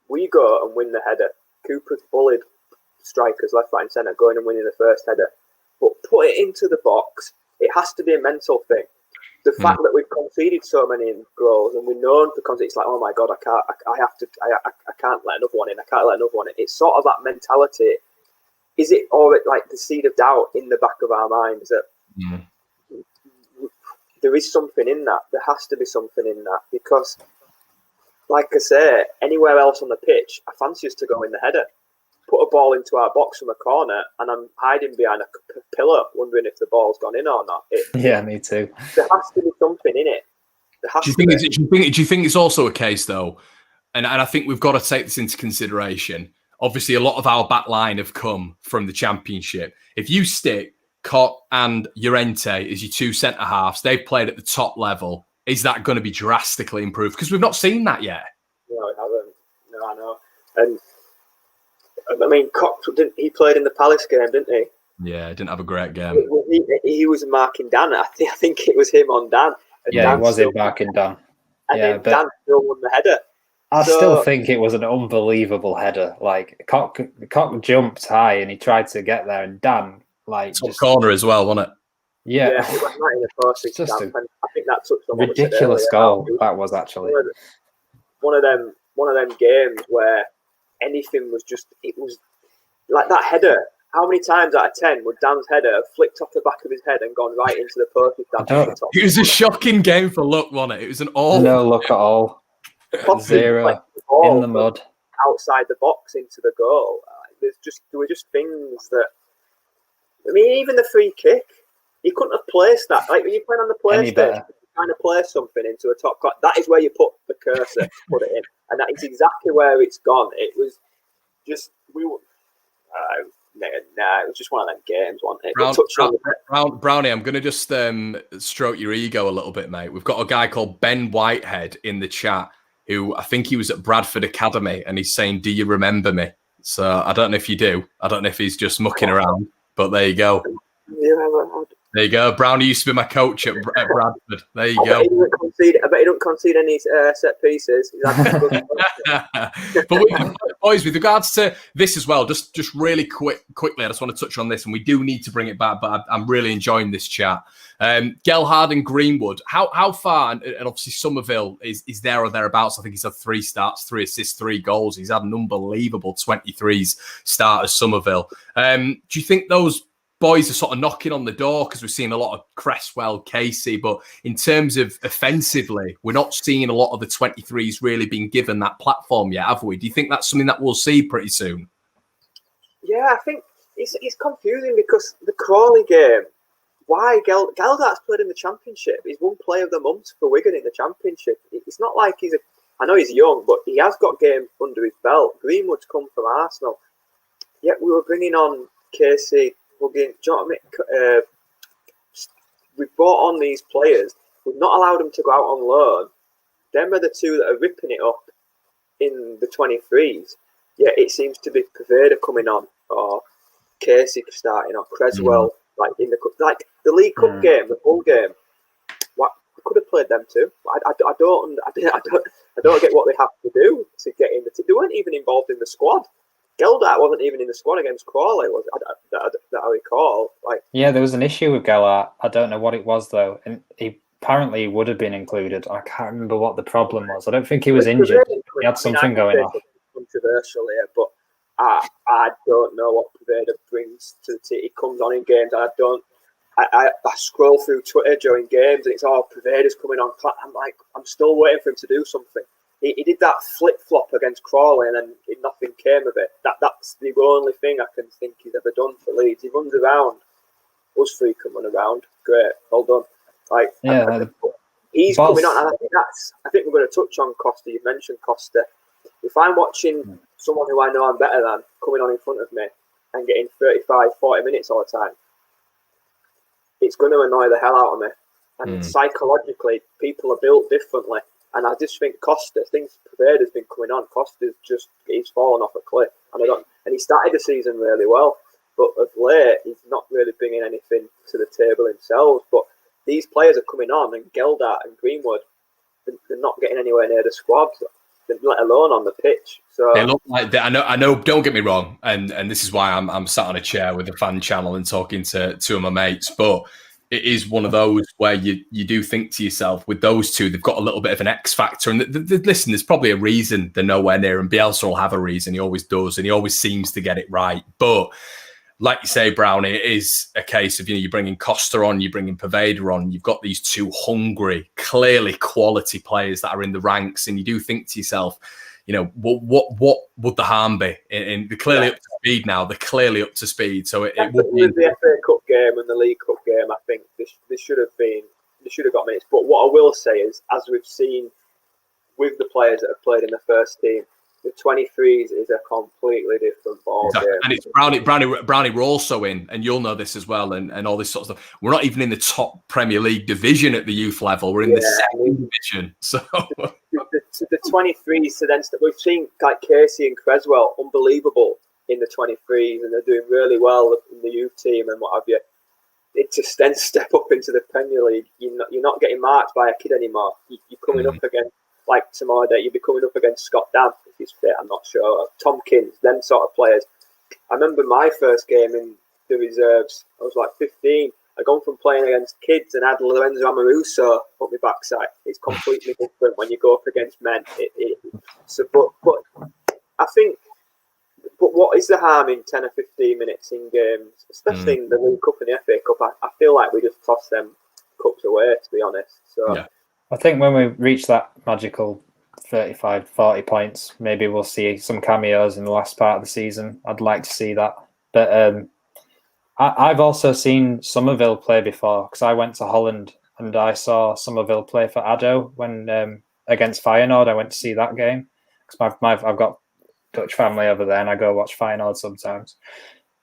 We go and win the header. Cooper's bullied strikers left, right, and centre, going and winning the first header. But put it into the box. It has to be a mental thing. The fact that we've conceded so many goals, and we're known for conceding, it's like, oh my god, I can't let another one in. I can't let another one in. It's sort of that mentality. Is it, or like the seed of doubt in the back of our minds that there is something in that? There has to be something in that, because, like I say, anywhere else on the pitch, I fancy us to go in the header. Put a ball into our box from a corner, and I'm hiding behind a pillar, wondering if the ball's gone in or not. Yeah, me too. There has to be something in it. Do you think it's also a case, though, and I think we've got to take this into consideration? Obviously, a lot of our back line have come from the Championship. If you stick Koch and Llorente as your two centre-halves, they've played at the top level. Is that going to be drastically improved? Because we've not seen that yet. No, it hasn't. No, I know. And I mean, Koch, he played in the Palace game, didn't he? Yeah, didn't have a great game. He was marking Dan. I think it was him on Dan. And yeah, Dan it was him marking Dan. And yeah, then Dan still won the header. I still think it was an unbelievable header. Like, Koch jumped high and he tried to get there, and Dan, like, top corner as well, wasn't it? Yeah, it went right in the post. Just a I think that touched on ridiculous goal. That was actually one of them games where anything was just, it was like that header. How many times out of 10 would Dan's header have flicked off the back of his head and gone right into the post? It was a shocking game for luck, wasn't it? It was an awful. No luck at all. Zero in the mud, outside the box into the goal. There were just things that. I mean, even the free kick, he couldn't have placed that. Like when you're playing on the PlayStation, trying to place something into a top cut, that is where you put the cursor to put it in, and that is exactly where it's gone. It was just it was just one of them games, wasn't it? Brownie, I'm going to just stroke your ego a little bit, mate. We've got a guy called Ben Whitehead in the chat, who I think he was at Bradford Academy, and he's saying, "Do you remember me?" So I don't know if you do. I don't know if he's just mucking around, but there you go. There you go. Brownie used to be my coach at Bradford. There you go. I bet he don't concede any set pieces. But boys, with regards to this as well, just really quickly, I just want to touch on this, and we do need to bring it back, but I'm really enjoying this chat. Gelhardt and Greenwood, how far, and obviously Somerville is there or thereabouts. I think he's had 3 starts, 3 assists, 3 goals. He's had an unbelievable 23s start as Somerville. Do you think those boys are sort of knocking on the door? Because we're seeing a lot of Cresswell, Casey, but in terms of offensively, we're not seeing a lot of the 23s really being given that platform yet, have we? Do you think that's something that we'll see pretty soon? Yeah, I think it's confusing, because the Crawley game, why Gelhardt's played in the Championship. He's won Player of the Month for Wigan in the Championship. It's not like I know he's young, but he has got games under his belt. Greenwood's come from Arsenal. Yet we were bringing on Casey. We've brought on these players. We've not allowed them to go out on loan. Them are the two that are ripping it up in the 23s. Yeah, it seems to be Pervada coming on, or Casey starting, or Cresswell, like in the League Cup game, the full game. What we could have played them too. I don't get what they have to do to get in the team. They weren't even involved in the squad. Gelhardt wasn't even in the squad against Crawley, was that I recall. Yeah, there was an issue with Gelhardt. I don't know what it was though, and he apparently would have been included. I can't remember what the problem was. I don't think he was injured. He had something going on. Controversial here, but I don't know what Pervada brings to the team. He comes on in games, and I scroll through Twitter during games, and it's all Pervada's coming on. I'm like, I'm still waiting for him to do something. He did that flip-flop against Crawley, and then nothing came of it. That's the only thing I can think he's ever done for Leeds. He runs around. Us three can run around. Great, well done. He's coming on, and I think we're going to touch on Costa. You mentioned Costa. If I'm watching someone who I know I'm better than coming on in front of me and getting 35, 40 minutes all the time, it's going to annoy the hell out of me. And psychologically, people are built differently. And I just think Costa, things Prevada's been coming on. Costa's he's fallen off a cliff. And he started the season really well. But of late, he's not really bringing anything to the table himself. But these players are coming on, and Geldart and Greenwood, they're not getting anywhere near the squad, let alone on the pitch. So they look like I know. Don't get me wrong, and this is why I'm sat on a chair with a fan channel and talking to two of my mates. But it is one of those where you do think to yourself, with those two, they've got a little bit of an X factor. And listen, there's probably a reason they're nowhere near, and Bielsa will have a reason. He always does, and he always seems to get it right. But like you say, Brownie, it is a case of, you're bringing Costa on, you're bringing Prevada on, you've got these two hungry, clearly quality players that are in the ranks, and you do think to yourself, what would the harm be? They're clearly up to speed now. They're clearly up to speed. So it would be the FA Cup game and the League Cup game. I think they should have got minutes. But what I will say is, as we've seen with the players that have played in the first team, the 23s is a completely different ball game. And it's Brownie. We're also in, and you'll know this as well, and all this sort of stuff. We're not even in the top Premier League division at the youth level. We're in the second division. So the 23s, so then we've seen like Casey and Creswell, unbelievable in the 23s, and they're doing really well in the youth team and what have you. It just then step up into the Premier League. You're not getting marked by a kid anymore. You're coming up against, like tomorrow day, you'd be coming up against Scott Dam, if he's fit, I'm not sure. Tompkins, them sort of players. I remember my first game in the reserves, I was like 15. I'd gone from playing against kids and had Lorenzo Amoruso up my backside. It's completely different when you go up against men. But I think, but what is the harm in 10 or 15 minutes in games, especially in the League Cup and the FA Cup? I feel like we just toss them cups away, to be honest. So. Yeah. I think when we reach that magical 35, 40 points, maybe we'll see some cameos in the last part of the season. I'd like to see that. But I've also seen Somerville play before, because I went to Holland and I saw Somerville play for ADO when against Feyenoord. I went to see that game because I've got Dutch family over there and I go watch Feyenoord sometimes.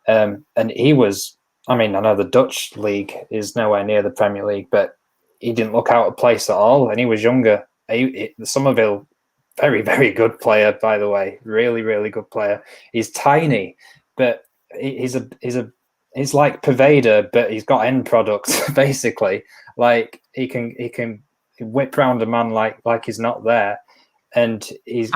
And he was, I know the Dutch league is nowhere near the Premier League, but he didn't look out of place at all, and he was younger. Somerville, very, very good player, by the way. Really, really good player. He's tiny, but he's like Prevada, but he's got end products basically. Like he can whip round a man like he's not there, and he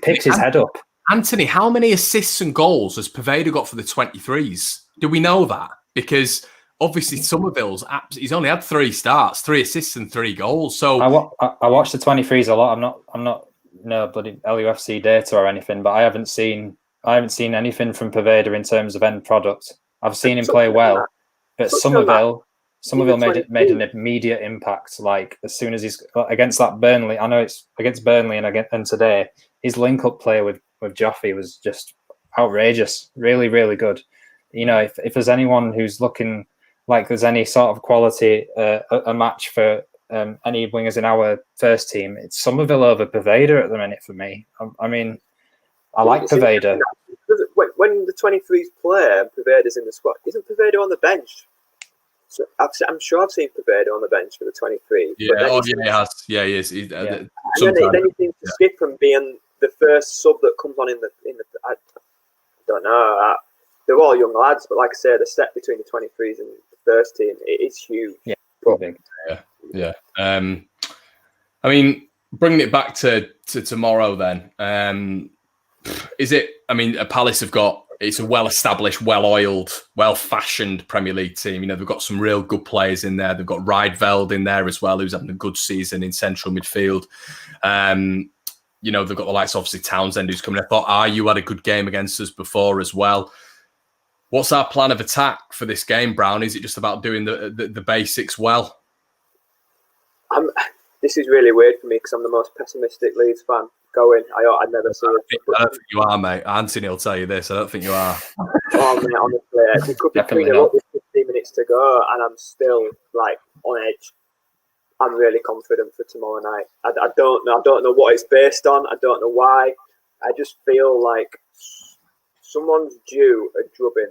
picks his head up. Anthony, how many assists and goals has Prevada got for the 23s? Do we know that? Because obviously, Somerville's he's only had 3 starts, 3 assists and 3 goals. So I watch the 23s a lot. I'm not no bloody LUFC data or anything, but I haven't seen anything from Prevada in terms of end product. I've seen him play well, but Somerville made an immediate impact. Like as soon as he's against that Burnley, I know it's against Burnley and today, his link-up play with Joffrey was just outrageous. Really, really good. If there's anyone who's looking like there's any sort of quality, a match for any wingers in our first team, it's Somerville over Prevada at the minute for me. I like Prevada. When the 23s play and Prevada's in the squad, isn't Prevada on the bench? So I'm sure I've seen Prevada on the bench for the 23s. Yeah, he has. Yeah, he is. And then he seems to skip from being the first sub that comes on in the. I don't know. They're all young lads, but like I say, the step between the 23s and the first team is huge. Yeah, probably. Yeah. Bringing it back to tomorrow, then, is it? Palace have got, it's a well-established, well-oiled, well-fashioned Premier League team. They've got some real good players in there. They've got Rydveld in there as well, who's having a good season in central midfield. They've got the likes, obviously, Townsend, who's coming. I thought, you had a good game against us before as well. What's our plan of attack for this game, Brown? Is it just about doing the basics well? This is really weird for me because I'm the most pessimistic Leeds fan going. I'd never see it. I don't think you are, mate. Anthony will tell you this. I don't think you are. Oh, mate, honestly, it could be 3-0 with 15 minutes to go, and I'm still on edge. I'm really confident for tomorrow night. I don't know what it's based on. I don't know why. I just feel like someone's due a drubbing.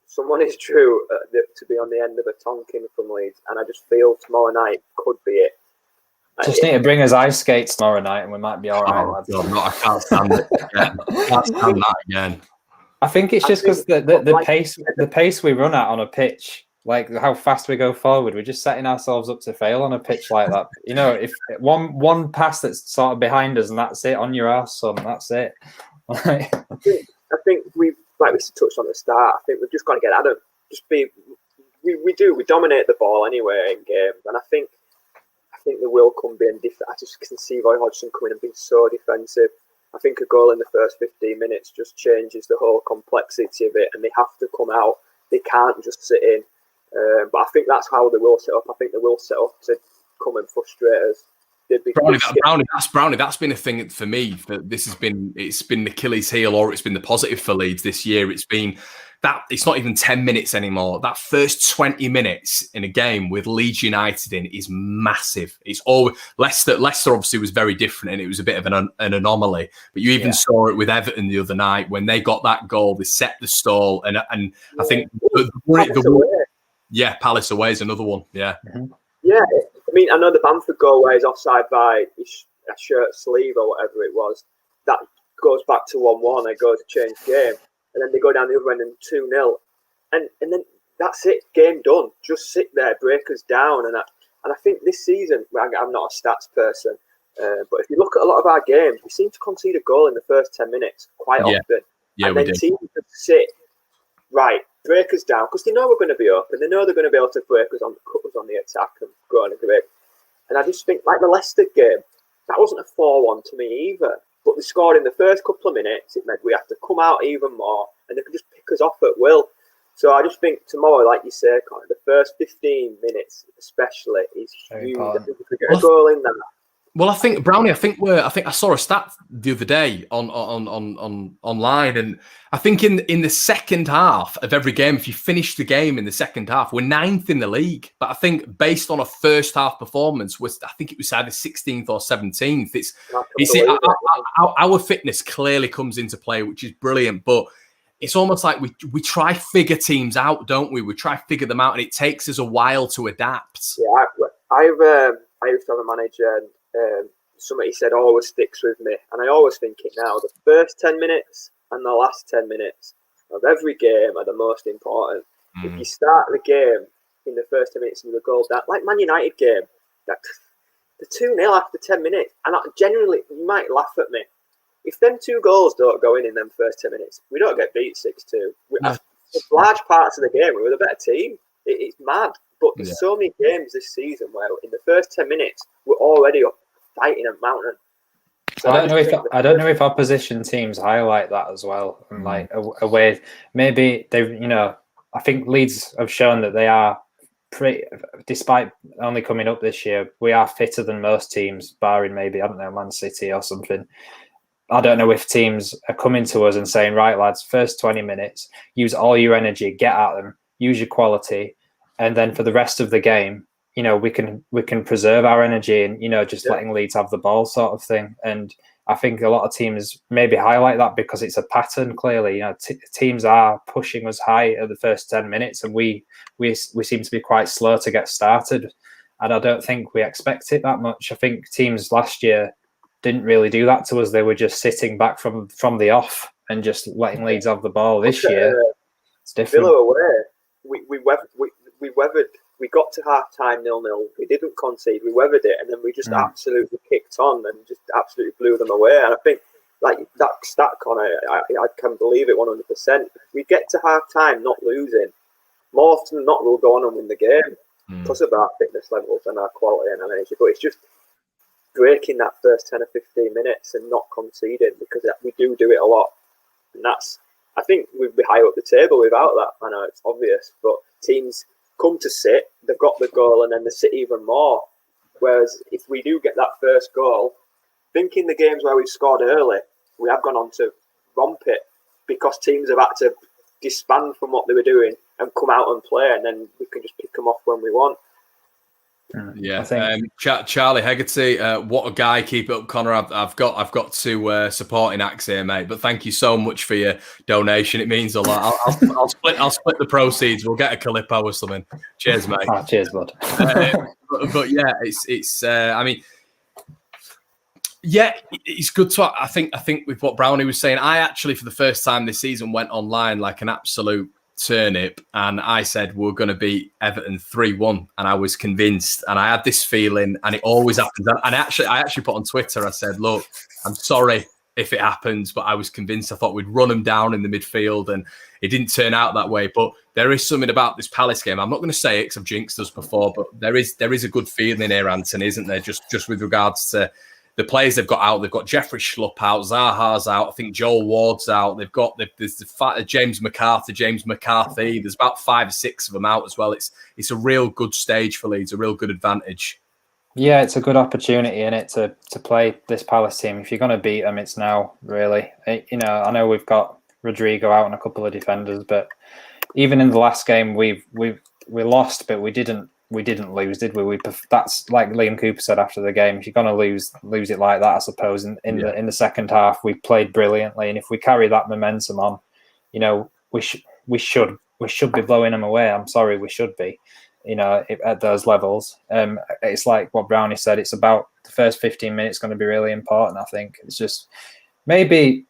Someone is due to be on the end of a tonking from Leeds, and I just feel tomorrow night could be it. Just need to bring us ice skates tomorrow night, and we might be all right, lads. God, no, I can't stand it again. I can't stand that again. I think it's just because the pace we run at on a pitch, like how fast we go forward, we're just setting ourselves up to fail on a pitch like that. You know, if one pass that's sort of behind us and that's it, on your arse, son, that's it. I think we've, like we touched on at the start, I think we've just got to get at them. We dominate the ball anyway in games, and I think they will come being different. I just can see Roy Hodgson coming and being so defensive. I think a goal in the first 15 minutes just changes the whole complexity of it, and they have to come out. They can't just sit in. But I think that's how they will set up. I think they will set up to come and frustrate us. Brownie. That's been a thing for me. It's been the Achilles heel, or it's been the positive for Leeds this year. It's been that it's not even 10 minutes anymore. That first 20 minutes in a game with Leeds United in is massive. It's all Leicester obviously was very different, and it was a bit of an anomaly. But you even saw it with Everton the other night when they got that goal. They set the stall, and I think Palace away is another one. Yeah. Mm-hmm. Yeah, I mean, I know the Bamford goal where he's offside by his shirt sleeve or whatever it was. That goes back to 1-1. They go to change game, and then they go down the other end and 2-0, and then that's it. Game done. Just sit there, break us down, and I think this season, I'm not a stats person, but if you look at a lot of our games, we seem to concede a goal in the first 10 minutes quite often, and then teams just sit right. Break us down because they know we're going to be up, and they know they're going to be able to break us on the attack and go on a grip. And I just think, like the Leicester game, that wasn't a 4-1 to me either. But they scored in the first couple of minutes. It meant we have to come out even more, and they could just pick us off at will. So I just think tomorrow, like you say, Connor, the first 15 minutes especially is huge. I think we could get a goal in there. Well, I think Brownie. I think I saw a stat the other day on online, and I think in the second half of every game, if you finish the game in the second half, we're 9th in the league. But I think based on a first half performance, I think it was either 16th or 17th. Our fitness clearly comes into play, which is brilliant. But it's almost like we try figure teams out, don't we? We try figure them out, and it takes us a while to adapt. Yeah, I used to have a manager. Something he said always sticks with me, and I always think it now. The first 10 minutes and the last 10 minutes of every game are the most important. If you start the game in the first 10 minutes and you go down, like Man United game, the 2-0 after 10 minutes, and genuinely, you might laugh at me. If them 2 goals don't go in them first 10 minutes, we don't get beat 6-2. Large parts of the game, we were the better team. It's mad. But there's so many games this season where in the first 10 minutes, we're already up fighting a mountain. So I don't know if opposition teams highlight that as well, and like a way maybe I think Leeds have shown that they are pretty, despite only coming up this year, we are fitter than most teams, barring maybe, I don't know, Man City or something. I don't know if teams are coming to us and saying, right, lads, first 20 minutes, use all your energy, get at them, use your quality, and then for the rest of the game, we can preserve our energy and just letting Leeds have the ball sort of thing. And I think a lot of teams maybe highlight that because it's a pattern. Clearly, teams are pushing us high at the first 10 minutes, and we seem to be quite slow to get started. And I don't think we expect it that much. I think teams last year didn't really do that to us. They were just sitting back from the off and just letting Leeds have the ball. This year, it's different. Villa away, we weathered. We got to half time 0-0. We didn't concede. We weathered it, and then we just absolutely kicked on and just absolutely blew them away. And I think, like that stat, Connor, I can believe it 100%. We get to half time not losing. More often than not, we'll go on and win the game because of our fitness levels and our quality and our energy. But it's just breaking that first 10 or 15 minutes and not conceding, because we do it a lot. And I think we'd be higher up the table without that. I know it's obvious, but teams come to sit, they've got the goal, and then they sit even more. Whereas if we do get that first goal, think in the games where we've scored early, we have gone on to romp it because teams have had to disband from what they were doing and come out and play, and then we can just pick them off when we want. Yeah, I think. Charlie Hegarty, what a guy! Keep it up, Connor. I've got to supporting acts here, mate. But thank you so much for your donation. It means a lot. I'll split the proceeds. We'll get a Calippo or something. Cheers, mate. Cheers, bud. But yeah, it's. I mean, yeah, it's good to. I think with what Brownie was saying, I actually for the first time this season went online like an absolute turnip, and I said we're going to beat Everton 3-1, and I was convinced, and I had this feeling, and it always happens. And I actually put on Twitter, I said, look, I'm sorry if it happens, but I was convinced. I thought we'd run them down in the midfield, and it didn't turn out that way. But there is something about this Palace game. I'm not going to say it because I've jinxed us before, but there is a good feeling here, Anthony, isn't there? Just with regards to the players they've got out. They've got Jeffrey Schlupp out, Zaha's out. I think Joel Ward's out. There's the James McCarthy. There's about 5 or 6 of them out as well. It's a real good stage for Leeds, a real good advantage. Yeah, it's a good opportunity in it to play this Palace team. If you're going to beat them, it's now, really. I know we've got Rodrigo out and a couple of defenders, but even in the last game, we lost, but we didn't lose, did we? That's like Liam Cooper said after the game. If you're going to lose it like that, I suppose. In the second half, we played brilliantly, and if we carry that momentum on, we should be blowing them away. I'm sorry, we should be. At those levels, it's like what Brownie said. It's about the first 15 minutes going to be really important. I think it's just maybe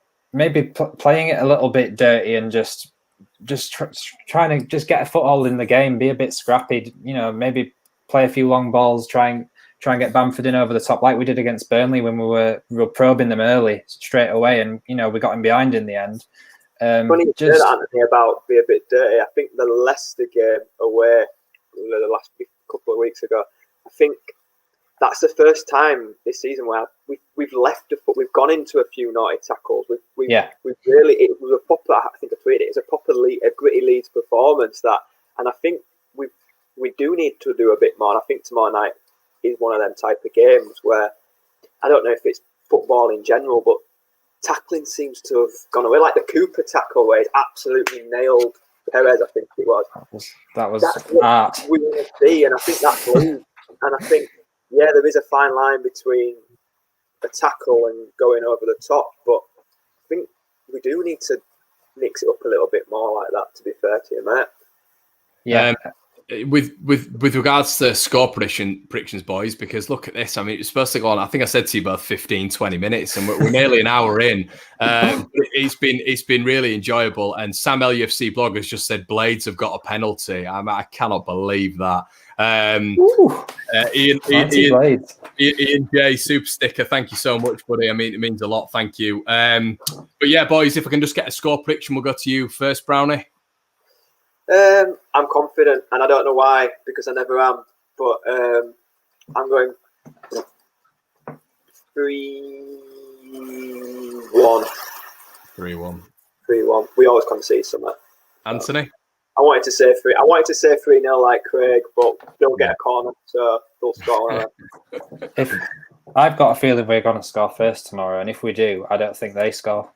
playing it a little bit dirty and just trying to just get a foothold in the game, be a bit scrappy. Maybe play a few long balls, try and get Bamford in over the top like we did against Burnley when we were probing them early straight away, and we got him behind in the end. Funny you said, Anthony, about be a bit dirty. I think the Leicester game away the last couple of weeks ago, I think that's the first time this season where we've left the foot. We've gone into a few naughty tackles. We've really, it was a proper. I think I tweeted it. It's a proper a gritty Leeds performance and I think we do need to do a bit more. And I think tomorrow night is one of them type of games where I don't know if it's football in general, but tackling seems to have gone away. Like the Cooper tackle where he's absolutely nailed Perez, I think it was. That's what we want to see, and I think that's Leeds. And I think, there is a fine line between a tackle and going over the top, but I think we do need to mix it up a little bit more like that, to be fair to you, mate. Yeah. With regards to score predictions, boys, because look at this. I mean, it's supposed to go on, I think I said to you about 15, 20 minutes, and we're nearly an hour in. It's been really enjoyable. And Sam LUFC blog has just said Blades have got a penalty. I cannot believe that. Ian J, super sticker. Thank you so much, buddy. I mean, it means a lot. Thank you. But yeah, boys, if I can just get a score prediction, we'll go to you first, Brownie. I'm confident, and I don't know why, because I never am. But I'm going 3-1. 3-1. 3-1. We always concede something. Anthony? I wanted to say 3-0 like Craig, but don't get a corner, so they'll score. I've got a feeling we're going to score first tomorrow, and if we do, I don't think they score.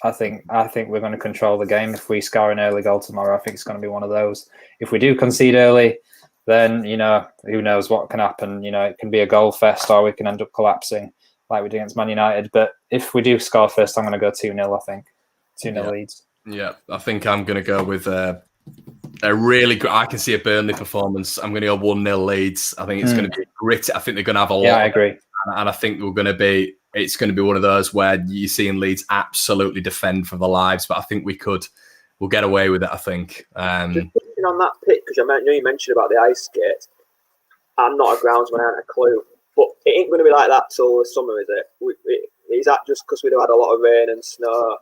I think we're going to control the game. If we score an early goal tomorrow, I think it's going to be one of those. If we do concede early, then who knows what can happen. It can be a goal fest, or we can end up collapsing like we did against Man United. But if we do score first, I'm going to go 2-0. I think 2-0 Leeds. Yeah, I think I'm going to go with a really good. I can see a Burnley performance. I'm going to go 1-0 Leeds. I think it's going to be gritty. I think they're going to have a lot. Yeah, I agree. And I think it's going to be one of those where you're seeing Leeds absolutely defend for their lives. But I think we'll get away with it, I think. Just touching on that pitch, because I know you mentioned about the ice skates. I'm not a groundsman, I haven't a clue. But it ain't going to be like that till the summer, is it? Is that just because we've had a lot of rain and snow?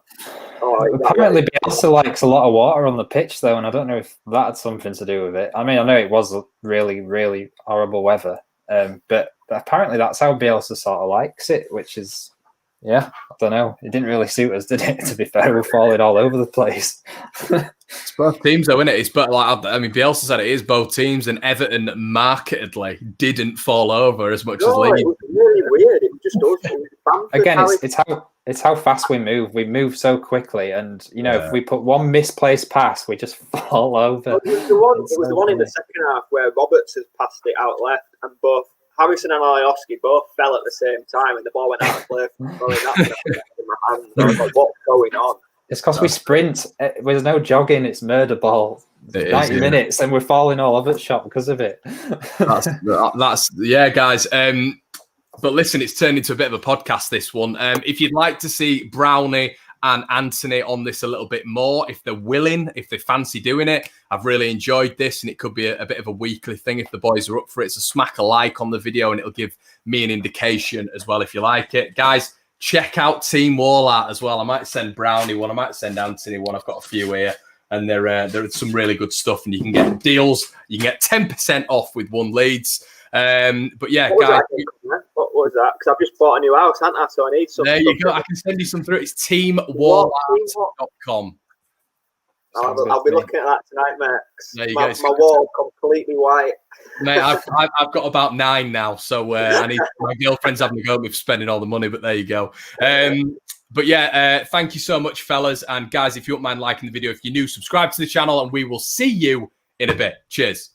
Apparently, Bielsa likes a lot of water on the pitch, though, and I don't know if that had something to do with it. I mean, I know it was really, really horrible weather, but apparently that's how Bielsa sort of likes it, which is, I don't know. It didn't really suit us, did it? To be fair, we're falling all over the place. It's both teams, though, isn't it? It's Bielsa said it is both teams, and Everton markedly didn't fall over as much as Leeds. It was really weird. It just does. Again, it's It's how fast we move. We move so quickly, and you know, Yeah. if we put one misplaced pass, we just fall over. Well, it was the one in the second half where Roberts has passed it out left, and both Harrison and Alioski both fell at the same time, and the ball went out of play. In my hands. I was like, what's going on? It's because we sprint. There's no jogging. It's murder ball. 90 minutes, and we're falling all over the shop because of it. That's yeah, guys. But listen, it's turned into a bit of a podcast, this one. If you'd like to see Brownie and Anthony on this a little bit more, if they're willing, if they fancy doing it, I've really enjoyed this, and it could be a bit of a weekly thing if the boys are up for it. So smack a like on the video, and it'll give me an indication as well if you like it. Guys, check out Team Warlart as well. I might send Brownie one. I might send Anthony one. I've got a few here, and there's some really good stuff, and you can get deals. You can get 10% off with one Leeds. But yeah, guys. What was that? Because I've just bought a new house, haven't I? So I need some. There you go. I can send you some through. It's teamwarlart.com. I'll be looking at that tonight, Max. There you my go. My wall completely white. Mate, I've got about 9 now, so I need my girlfriend's having a go at me for spending all the money. But there you go. But yeah, thank you so much, fellas and guys. If you don't mind liking the video, if you're new, subscribe to the channel, and we will see you in a bit. Cheers.